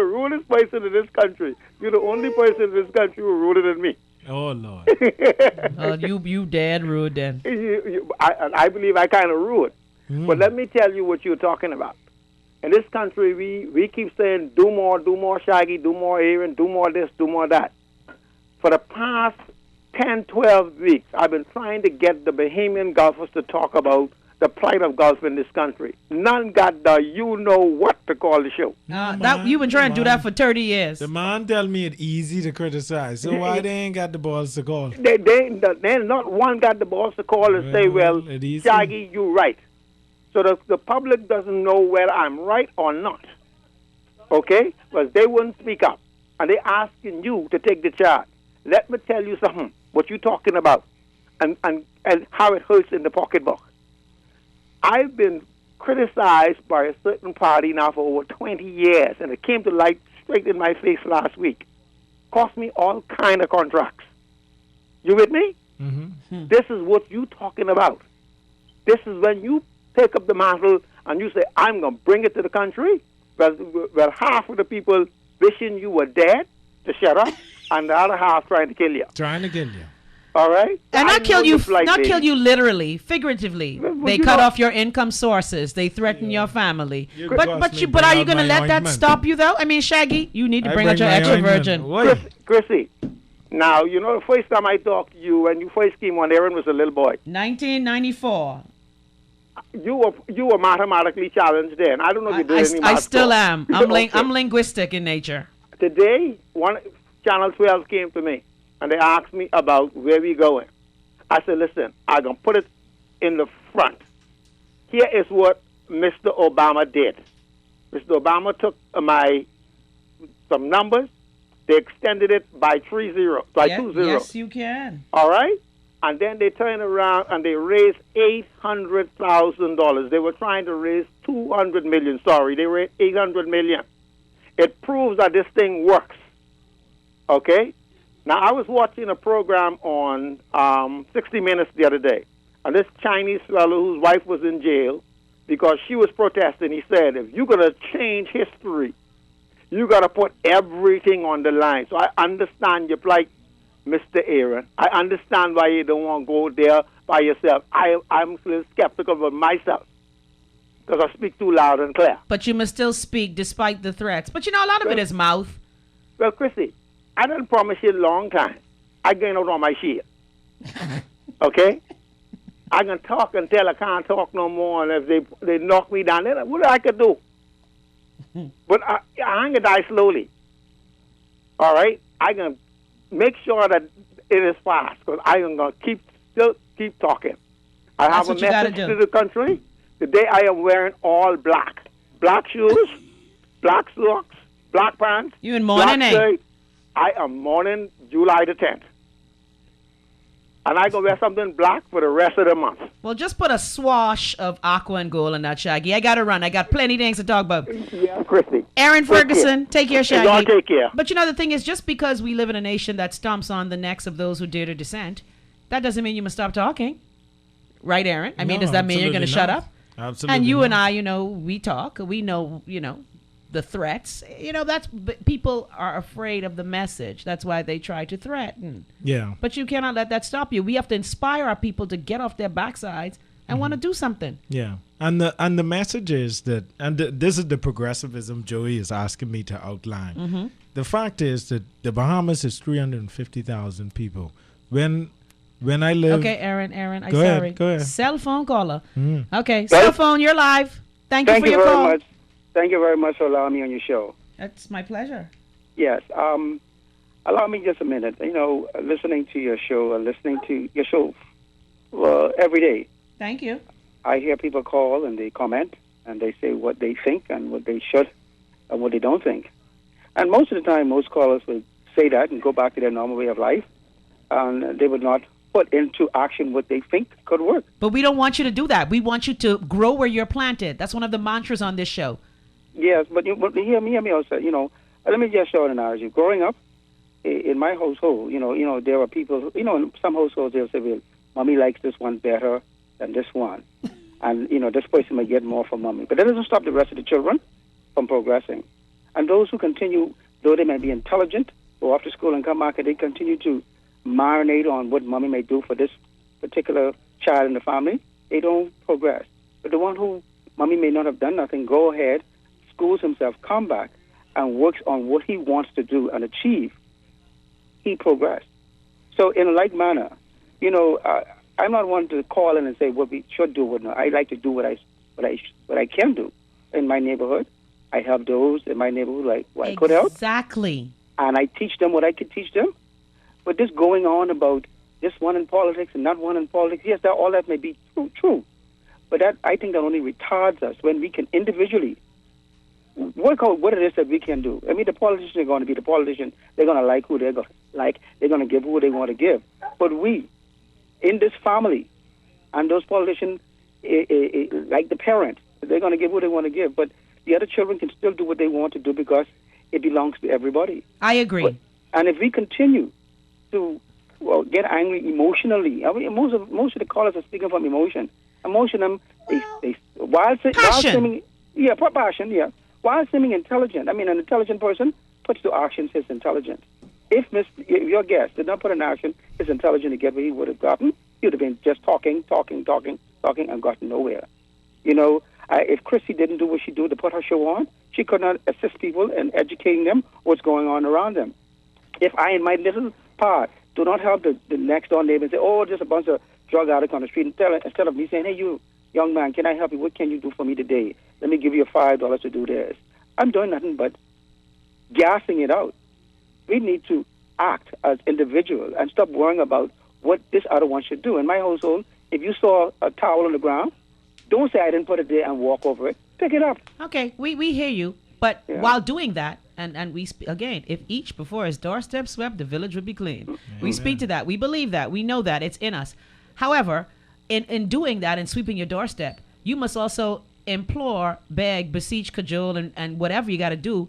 rudest person in this country. You're the only person in this country who ruder than me. Oh, Lord. You dead rude then. I believe I kind of rude. But let me tell you what you're talking about. In this country, we keep saying, do more, Shaggy, do more, Erin, do more this, do more that. For the past 10, 12 weeks, I've been trying to get the Bahamian golfers to talk about the plight of golf in this country. None got the you-know-what to call the show. You've been trying to do that for 30 years. The man tell me it's easy to criticize, so why they ain't got the balls to call? They not one got the balls to call and say, well, Shaggy, you're right. So the public doesn't know whether I'm right or not, okay? Because they wouldn't speak up, and they're asking you to take the charge. Let me tell you something, what you're talking about, and how it hurts in the pocketbook. I've been criticized by a certain party now for over 20 years, and it came to light straight in my face last week. Cost me all kind of contracts. You with me? Mm-hmm. This is what you're talking about. This is when you take up the mantle and you say, I'm going to bring it to the country. Well, half of the people wishing you were dead to shut up, and the other half trying to kill you. Trying to kill you. All right? And not kill you literally, figuratively. They cut off your income sources. They threaten your family. But are you going to let that stop you, though? I mean, Shaggy, you need to bring out your extra virgin. Chrissy, now, you know, the first time I talked to you, when you first came on, Erin was a little boy. 1994. You were mathematically challenged then. I don't know if you did any math. I still am. I'm linguistic in nature. Today, Channel 12 came to me, and they asked me about where we going. I said, listen, I'm going to put it in the front. Here is what Mr. Obama did. Mr. Obama took some numbers. They extended it by 2 zeros. Yes, you can. All right? And then they turned around and they raised $800,000. They were trying to raise $200 million. Sorry, they raised $800 million. It proves that this thing works. Okay? Now, I was watching a program on 60 Minutes the other day, and this Chinese fellow whose wife was in jail because she was protesting, he said, if you're going to change history, you got to put everything on the line. So I understand your plight, Mr. Erin. I understand why you don't want to go there by yourself. I'm a little skeptical of myself because I speak too loud and clear. But you must still speak despite the threats. But you know, a lot of it is mouth. Well, Chrissy, I done promise you a long time. I gain out on my shit. Okay? I can talk until I can't talk no more, and if they knock me down, then what I could do? But I ain't gonna die slowly. All right? I can make sure that it is fast, because I am gonna still keep talking. I have a message to the country. Today I am wearing all black. Black shoes, black socks, black pants. You in mourning, eh? I am mourning July the 10th. and I go wear something black for the rest of the month. Well, just put a swash of aqua and gold in that, Shaggy. I got to run. I got plenty of things to talk about. Yeah, Chrissy. Erin Ferguson, take care, Shaggy. Y'all take care. But you know, the thing is, just because we live in a nation that stomps on the necks of those who dare to dissent, that doesn't mean you must stop talking. Right, Erin? I mean, does that mean you're going to shut up? Absolutely. And you not. and I, we talk. We know, the threats. People are afraid of the message. That's why they try to threaten. Yeah. But you cannot let that stop you. We have to inspire our people to get off their backsides and want to do something. Yeah. And the message is that, this is the progressivism Joey is asking me to outline. Mm-hmm. The fact is that the Bahamas is 350,000 people. When I live... Okay, Erin, I'm go sorry. Ahead, go ahead. Cell phone caller. Mm. Okay, cell phone, you're live. Thank you for your very call. much. Thank you very much for allowing me on your show. That's my pleasure. Yes. Allow me just a minute. Listening to your show, every day. Thank you. I hear people call and they comment and they say what they think and what they should and what they don't think. And most of the time, most callers would say that and go back to their normal way of life, and they would not put into action what they think could work. But we don't want you to do that. We want you to grow where you're planted. That's one of the mantras on this show. Yes, but hear me also. Let me just show an analogy. Growing up in my household, there are people. In some households they'll say, "Well, mommy likes this one better than this one," and this person may get more from mommy. But that doesn't stop the rest of the children from progressing. And those who continue, though they may be intelligent, go off to school and come back, and they continue to marinate on what mommy may do for this particular child in the family, they don't progress. But the one who mommy may not have done nothing, go ahead, schools himself, come back, and works on what he wants to do and achieve, he progressed. So in a like manner, I'm not one to call in and say what we should do. What not. I like to do what I can do in my neighborhood. I help those in my neighborhood I could help. Exactly. And I teach them what I could teach them. But this going on about this one in politics and not one in politics, yes, all that may be true. But I think that only retards us when we can individually work out what it is that we can do. I mean, the politicians are going to be the politician. They're going to like who they're going to like. They're going to give who they want to give. But we, in this family, and those politicians, like the parents, they're going to give who they want to give. But the other children can still do what they want to do because it belongs to everybody. I agree. And if we continue to get angry emotionally, I mean, most of the callers are speaking from emotion. Emotion, while seeming, passion, while seeming intelligent. I mean, an intelligent person puts to action his intelligence. If your guest did not put in action his intelligence to get where he would have gotten, he would have been just talking, and gotten nowhere. If Chrissy didn't do what she do to put her show on, she could not assist people in educating them what's going on around them. If I, in my little part, do not help the next door neighbor and say, "Oh, there's a bunch of drug addicts on the street," and instead of me saying, "Hey, you young man, can I help you? What can you do for me today? Let me give you $5 to do this." I'm doing nothing but gassing it out. We need to act as individuals and stop worrying about what this other one should do. In my household, if you saw a towel on the ground, don't say I didn't put it there and walk over it. Pick it up. Okay, we hear you. But while doing that, and we again, if each before his doorstep swept, the village would be clean. We speak to that. We believe that. We know that. It's in us. However, in doing that and sweeping your doorstep, you must also implore, beg, beseech, cajole, and whatever you got to do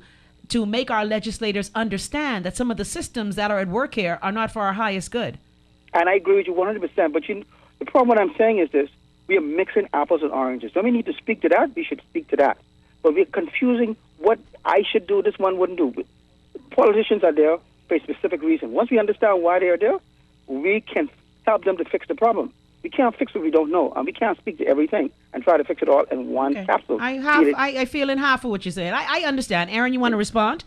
to make our legislators understand that some of the systems that are at work here are not for our highest good. And I agree with you 100%. But the problem what I'm saying is this. We are mixing apples and oranges. When we need to speak to that, we should speak to that. But we're confusing what I should do, this one wouldn't do. Politicians are there for a specific reason. Once we understand why they are there, we can help them to fix the problem. We can't fix what we don't know, and we can't speak to everything and try to fix it all in one capsule. I feel in half of what you're saying. I understand. Erin, you want to respond?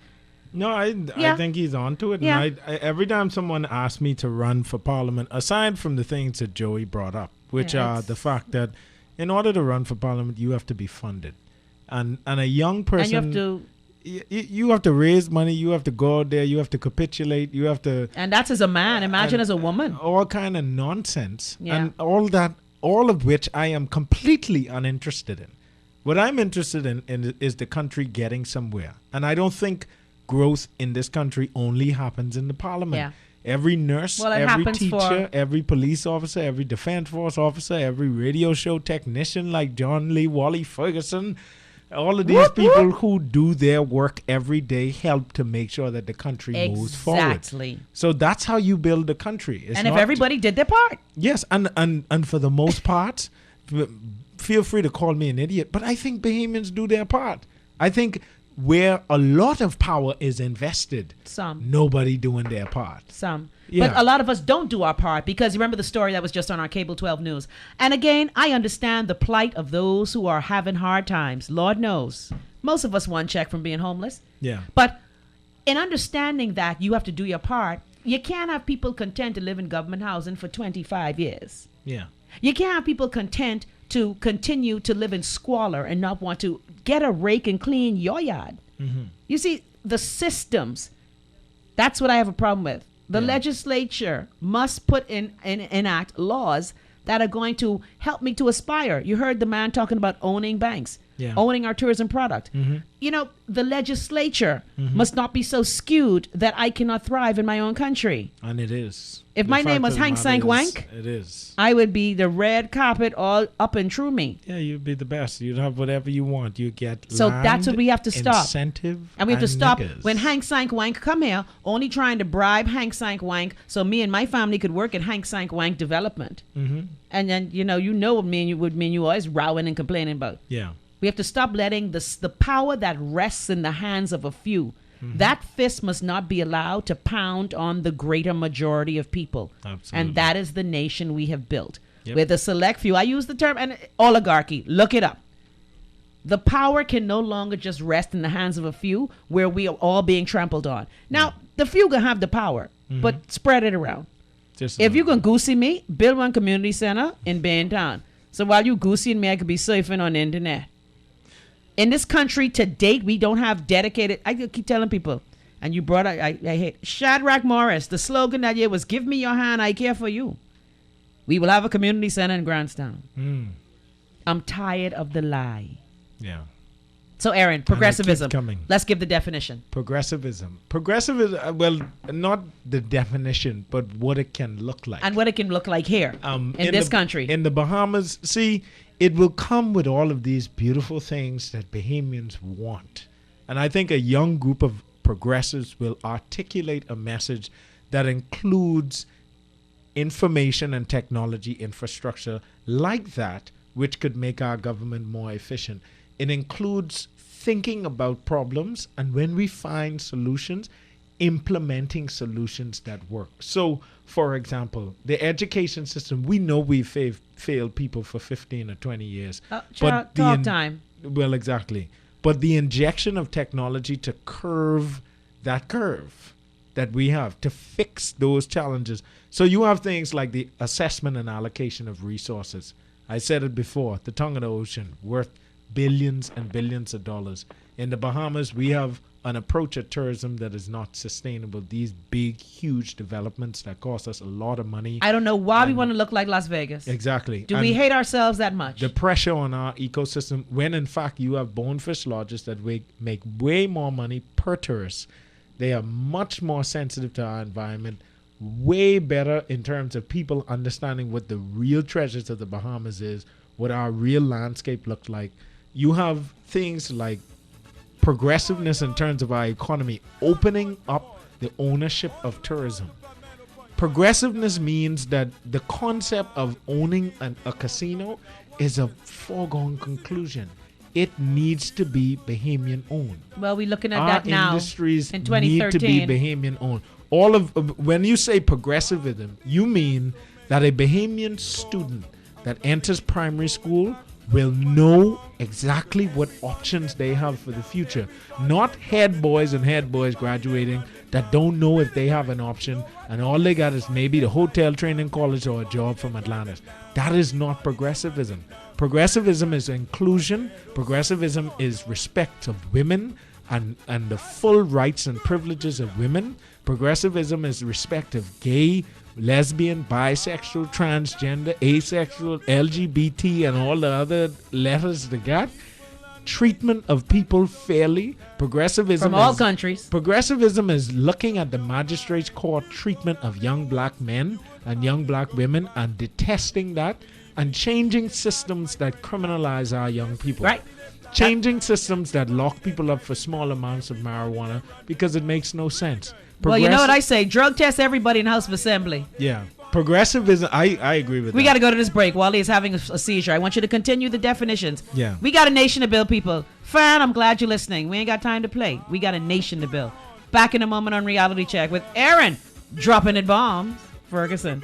No, I think he's on to it. Yeah. And I every time someone asks me to run for parliament, aside from the things that Joey brought up, which are the fact that in order to run for parliament, you have to be funded. And a young person... And you have to raise money, you have to go out there, you have to capitulate, you have to... And that's as a man. Imagine as a woman. All kind of nonsense. Yeah. And all of which I am completely uninterested in. What I'm interested in is the country getting somewhere. And I don't think growth in this country only happens in the parliament. Yeah. Every nurse, Well, it every happens teacher, for- every police officer, every defense force officer, every radio show technician like John Lee, Wally Ferguson, all of these people who do their work every day help to make sure that the country moves forward. Exactly. So that's how you build a country. It's And if not everybody did their part. Yes, and for the most part, feel free to call me an idiot, but I think Bahamians do their part. I think where a lot of power is invested, nobody doing their part. But a lot of us don't do our part because remember the story that was just on our Cable 12 News. And again, I understand the plight of those who are having hard times. Lord knows. Most of us one check from being homeless. Yeah. But in understanding that you have to do your part, you can't have people content to live in government housing for 25 years. Yeah. You can't have people content to continue to live in squalor and not want to get a rake and clean your yard. Mm-hmm. You see, the systems, that's what I have a problem with. The legislature must put enact laws that are going to help me to aspire. You heard the man talking about owning banks, owning our tourism product. Mm-hmm. You know, the legislature must not be so skewed that I cannot thrive in my own country. And it is. If my name was Hank Sank Wank, it is. I would be the red carpet all up and through me. Yeah, you'd be the best. You'd have whatever you want. You get So land, that's what we have to stop. Incentive, And we have to stop niggers. when Hank Sank Wank come here, only trying to bribe Hank Sank Wank so me and my family could work at Hank Sank Wank development. Mm-hmm. And then you know what me and you always rowing and complaining about. Yeah. We have to stop letting the power that rests in the hands of a few. That fist must not be allowed to pound on the greater majority of people. Absolutely. And that is the nation we have built. Yep. With a select few. I use the term and oligarchy. Look it up. The power can no longer just rest in the hands of a few where we are all being trampled on. Now, the few can have the power, but spread it around. If you can goosey me, build one community center in Baintown. So while you gooseying me, I could be surfing on the internet. In this country to date, we don't have dedicated. I keep telling people, and you brought up, I hate Shadrach Morris. The slogan that year was "Give me your hand, I care for you." We will have a community center in Grantstown. I'm tired of the lie. Yeah. So, Erin, progressivism. Coming. Let's give the definition. Progressivism. Progressivism. Well, not the definition, but what it can look like. And what it can look like here in this country. In the Bahamas, see, it will come with all of these beautiful things that Bahamians want. And I think a young group of progressives will articulate a message that includes information and technology infrastructure like that, which could make our government more efficient. It includes thinking about problems, and when we find solutions, implementing solutions that work. So, for example, the education system, we know we've failed people for 15 or 20 years. Talk time. Well, exactly. But the injection of technology to curve that curve that we have, to fix those challenges. So you have things like the assessment and allocation of resources. I said it before, the tongue of the ocean, worth billions and billions of dollars. In the Bahamas, we have an approach at tourism that is not sustainable. These big, huge developments that cost us a lot of money. I don't know why we want to look like Las Vegas. Exactly. Do we hate ourselves that much? The pressure on our ecosystem, when in fact you have bonefish lodges that make way more money per tourist. They are much more sensitive to our environment, way better in terms of people understanding what the real treasures of the Bahamas is, what our real landscape looks like. You have things like progressiveness in terms of our economy, opening up the ownership of tourism. Progressiveness means that the concept of owning a casino is a foregone conclusion. It needs to be Bahamian owned. Well, we're looking at Our that now. industries in need to be 2013. Bahamian owned. All of when you say progressivism, you mean that a Bahamian student that enters primary school will know exactly what options they have for the future. Not head boys and head boys graduating that don't know if they have an option and all they got is maybe the hotel training college or a job from Atlantis. That is not progressivism. Progressivism is inclusion. Progressivism is respect of women and the full rights and privileges of women. Progressivism is respect of gay, lesbian, bisexual, transgender, asexual, LGBT, and all the other letters they got. treatment of people fairly. Progressivism From all countries. Progressivism is looking at the magistrates' court treatment of young black men and young black women and detesting that and changing systems that criminalize our young people. Right. Changing systems that lock people up for small amounts of marijuana because it makes no sense. Well, you know what I say? Drug test everybody in House of Assembly. Yeah. Progressivism, I agree with that. We got to go to this break. Wally is having a seizure. I want you to continue the definitions. Yeah. We got a nation to build, people. Fan, I'm glad you're listening. We ain't got time to play. We got a nation to build. Back in a moment on Reality Check with Erin dropping it bombs. Ferguson.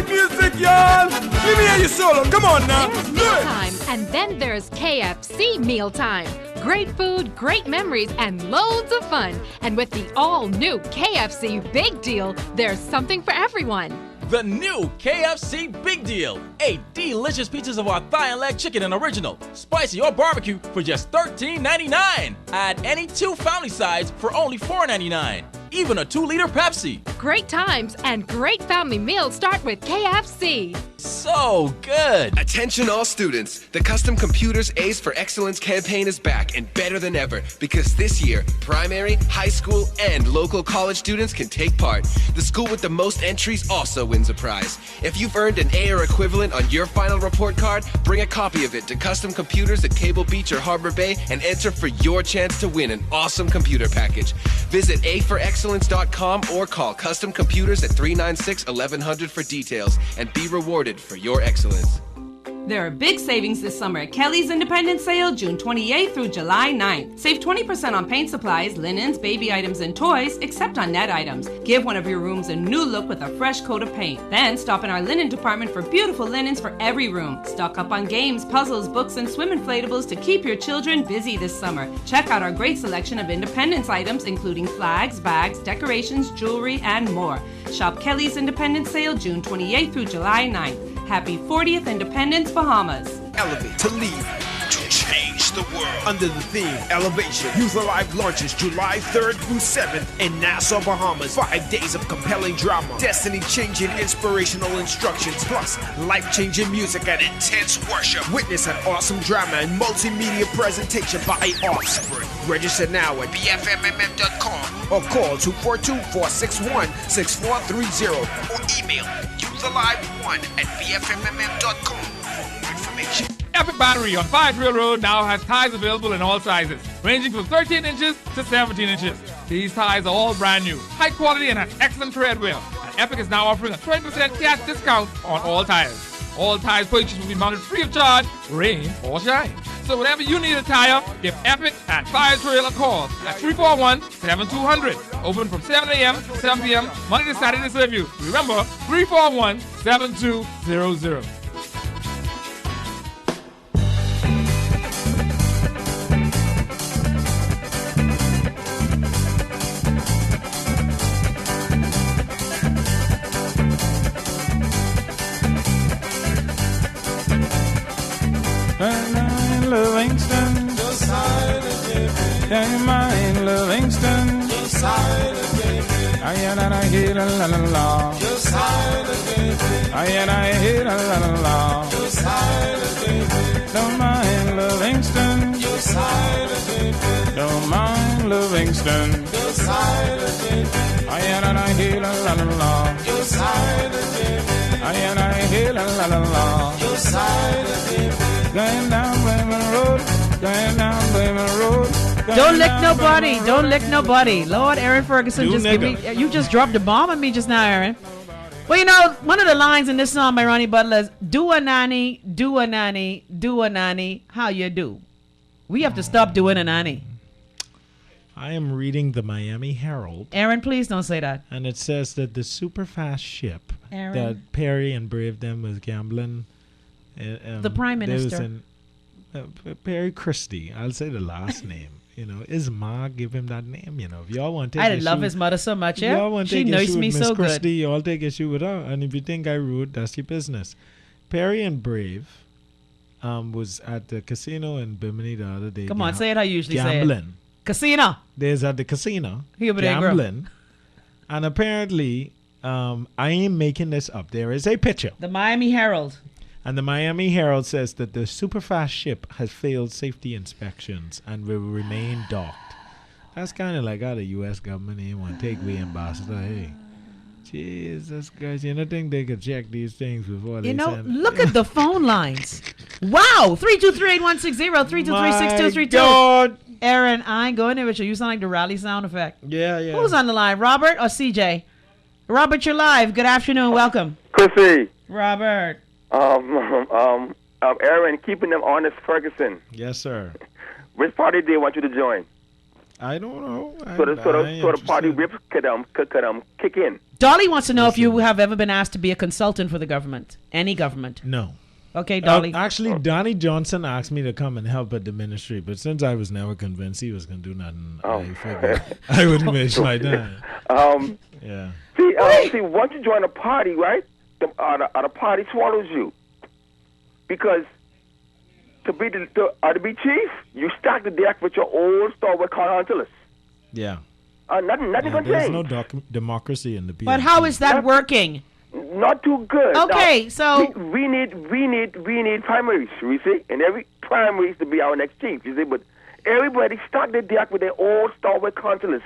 Music, y'all. Let me hear you solo. Come on now. There's mealtime, and then there's KFC mealtime. Great food, great memories, and loads of fun. And with the all-new KFC Big Deal, there's something for everyone. The new KFC Big Deal. 8 delicious pieces of our thigh and leg chicken and original, spicy or barbecue for just $13.99. Add any 2 family sides for only $4.99. Even a 2-liter Pepsi. Great times and great family meals start with KFC. So good. Attention all students. The Custom Computers A's for Excellence campaign is back and better than ever because this year, primary, high school, and local college students can take part. The school with the most entries also wins a prize. If you've earned an A or equivalent on your final report card, bring a copy of it to Custom Computers at Cable Beach or Harbor Bay and enter for your chance to win an awesome computer package. Visit aforexcellence.com or call Custom Computers at 396-1100 for details and be rewarded for your excellence. There are big savings this summer at Kelly's Independence Sale, June 28th through July 9th. Save 20% on paint supplies, linens, baby items, and toys, except on net items. Give one of your rooms a new look with a fresh coat of paint. Then stop in our linen department for beautiful linens for every room. Stock up on games, puzzles, books, and swim inflatables to keep your children busy this summer. Check out our great selection of Independence items, including flags, bags, decorations, jewelry, and more. Shop Kelly's Independence Sale, June 28th through July 9th. Happy 40th Independence, Bahamas. Elevate to lead, to change the world. Under the theme Elevation, Youth Alive launches July 3rd through 7th in Nassau, Bahamas. 5 days of compelling drama, destiny-changing inspirational instructions, plus life-changing music and intense worship. Witness an awesome drama and multimedia presentation by Offspring. Register now at bfmmm.com or call 242-461-6430 or email youthalive1@bfmmm.com for information. Epic Battery on Fire Trail Road now has ties available in all sizes, ranging from 13 inches to 17 inches. These ties are all brand new, high quality, and has excellent tread wear. And Epic is now offering a 20% cash discount on all tires. All tires purchased will be mounted free of charge, rain or shine. So whenever you need a tire, give Epic and Fire Trail a call at 341-7200. Open from 7 a.m. to 7 p.m. Monday to Saturday to serve you. Remember, 341-7200. Livingston, don't mind Livingston, I hear la la la, I hear la la la, don't mind Livingston, don't mind Livingston, I hear la la la, I hear la la la. Going down Blamer Road, going down Blamer Road. Don't lick nobody. Don't lick nobody. Lord, Erin Ferguson, just give me. You just dropped a bomb on me just now, Erin. Well, you know, one of the lines in this song by Ronnie Butler is, do a nanny, do a nanny, do a nanny, how you do? We have to stop doing a nanny. I am reading the Miami Herald. Erin, please don't say that. And it says that the super fast ship Erin. that Perry and Brave them was gambling. The Prime Minister. Perry Christie. I'll say the last name. You know, his ma give him that name. You know, if y'all want to take I love his mother so much. Yeah, y'all want to she take knows issue me with Miss so Christie, good. y'all take issue with her. And if you think I rude, that's your business. Perry and Brave was at the casino in Bimini the other day. Come on, say it how you usually gambling. say it. Casino. There's at the casino Here we go. gambling, and apparently, I ain't making this up. There is a picture. The Miami Herald. And the Miami Herald says that the superfast ship has failed safety inspections and will remain docked. That's kind of like how the U.S. government ain't want to take we ambassador. Hey, Jesus Christ, you don't think they could check these things before they send? Look at the phone lines. Wow, 323-8160, 323-6232. God. Erin, I ain't going there with you. You sound like the rally sound effect. Yeah. Who's on the line, Robert or CJ? Robert, you're live. Good afternoon. Welcome. Chrissy. Robert. Erin, keeping them honest, Ferguson. Yes, sir. Which party do they want you to join? I don't know. So the party whips could kick in. Dolly wants to know if you have ever been asked to be a consultant for the government. Any government. No. Okay, Dolly. Actually, Donnie Johnson asked me to come and help at the ministry, but since I was never convinced he was going to do nothing, I figured I wouldn't waste my time. Yeah. See, once you join a party, right, the party swallows you. Because to be chief, you stack the deck with your old stalwart councillors. Yeah. Nothing gonna There's change. no democracy in the PRP. But how is that working? Not too good. Okay, now, so we need primaries. You see, and every primary is to be our next chief. You see, but everybody stack the deck with their old stalwart councillors.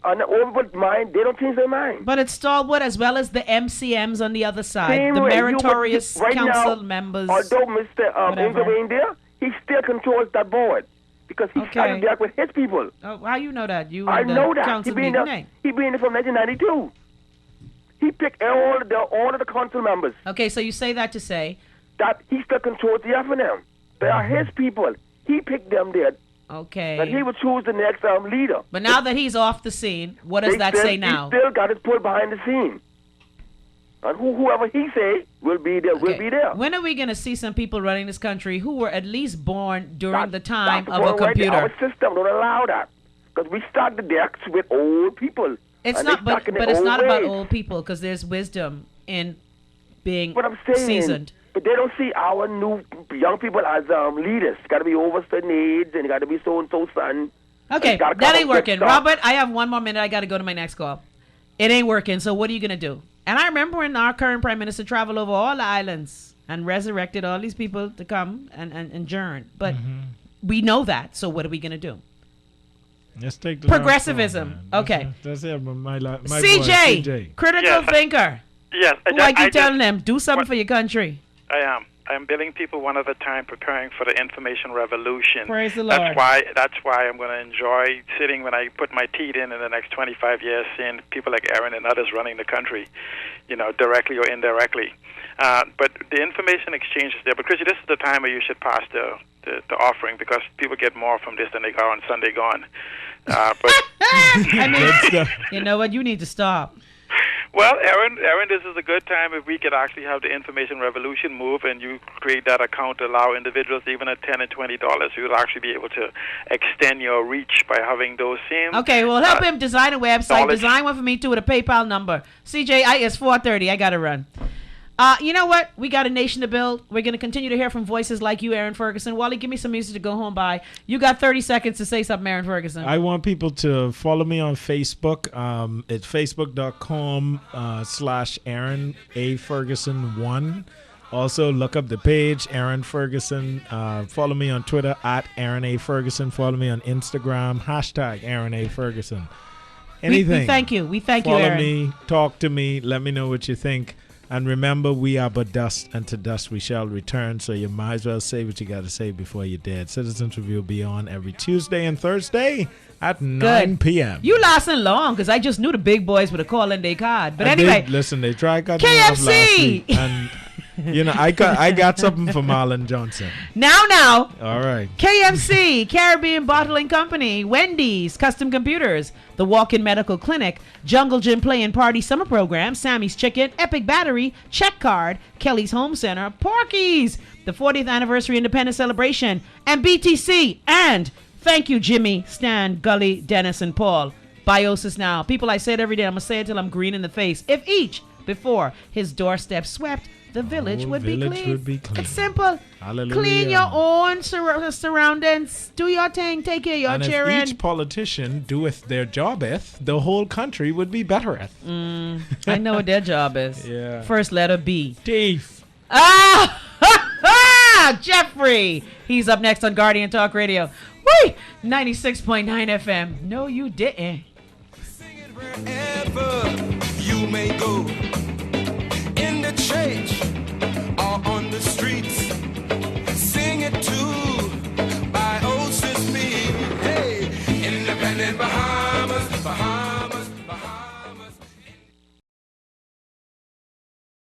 And over mind, they don't change their mind. But it's stalwart as well as the MCMs on the other side, Same the way. meritorious Right council now, members. Although Mr. whatever. Ingram ain't there, he still controls that board because he started back with his people. Oh, how you know that? You I in the know that. council He been meeting? there. He been there from 1992. He picked all of the council members. Okay, so you say that to say that he still controls the F&M. They are his people. He picked them there. Okay. And he would choose the next leader. But now that he's off the scene, what does that say now? He still got his pull behind the scene. And whoever he say will be there, will be there. When are we going to see some people running this country who were at least born during the time That's of a what right computer? there. Our system don't allow that. Because we start the decks with old people. It's and not, they but stuck in their it's old not about ways. old people because there's wisdom in being What I'm saying, seasoned. but they don't see our new young people as leaders. Got to be over certain age and got to be so and so son. Okay, Gotta that come ain't up with working. stuff. Robert, I have one more minute. I got to go to my next call. It ain't working. So what are you going to do? And I remember when our current prime minister traveled over all the islands and resurrected all these people to come and adjourn. But we know that. So what are we going to do? Let's take the Progressivism. Okay. That's it. My CJ, boy, CJ. critical thinker. Yes. Who I keep telling them, do something for your country. I am. I'm billing people one at a time, preparing for the information revolution. Praise the Lord. That's why I'm going to enjoy sitting when I put my teeth in the next 25 years, seeing people like Erin and others running the country, directly or indirectly. But the information exchange is there. But Chrissy, this is the time where you should pass the offering because people get more from this than they got on Sunday gone. You know what? You need to stop. Well, Erin, this is a good time if we could actually have the information revolution move and you create that account to allow individuals even at $10 and $20, you'll actually be able to extend your reach by having those same... Okay, well, help him design a website. knowledge. Design one for me, too, with a PayPal number. CJ, it's 4:30. I got to run. You know what? We got a nation to build. We're going to continue to hear from voices like you, Erin Ferguson. Wally, give me some music to go home by. You got 30 seconds to say something, Erin Ferguson. I want people to follow me on Facebook. It's facebook.com/Erin A. Ferguson 1. Also, look up the page, Erin Ferguson. Follow me on Twitter @Erin A. Ferguson. Follow me on Instagram, #Erin A. Ferguson. Anything. We thank you. We thank you, Follow Erin. me. Talk to me. Let me know what you think. And remember, we are but dust, and to dust we shall return. So you might as well say what you got to say before you're dead. Citizens Review will be on every Tuesday and Thursday at 9 p.m. You lasting long because I just knew the big boys would have called in their card. But I anyway, did, listen, they tried cutting me off last KFC. week, and I got something for Marlon Johnson. Now. All right. KFC, Caribbean Bottling Company, Wendy's, Custom Computers, the Walk-In Medical Clinic, Jungle Gym Play and Party Summer Program, Sammy's Chicken, Epic Battery, Check Card, Kelly's Home Center, Porky's, the 40th Anniversary Independence Celebration, and BTC. And thank you, Jimmy, Stan, Gully, Dennis, and Paul. Biosis Now. People, I say it every day. I'm going to say it till I'm green in the face. If each, before his doorstep swept, the village would be clean. It's simple. Hallelujah. Clean your own surroundings. Do your thing. Take care of your And children. if each politician doeth their jobbeth, the whole country would be bettereth. I know what their job is. Yeah. First letter B. Thief. Jeffrey. He's up next on Guardian Talk Radio. Whee! 96.9 FM. No, you didn't. Wherever you may go.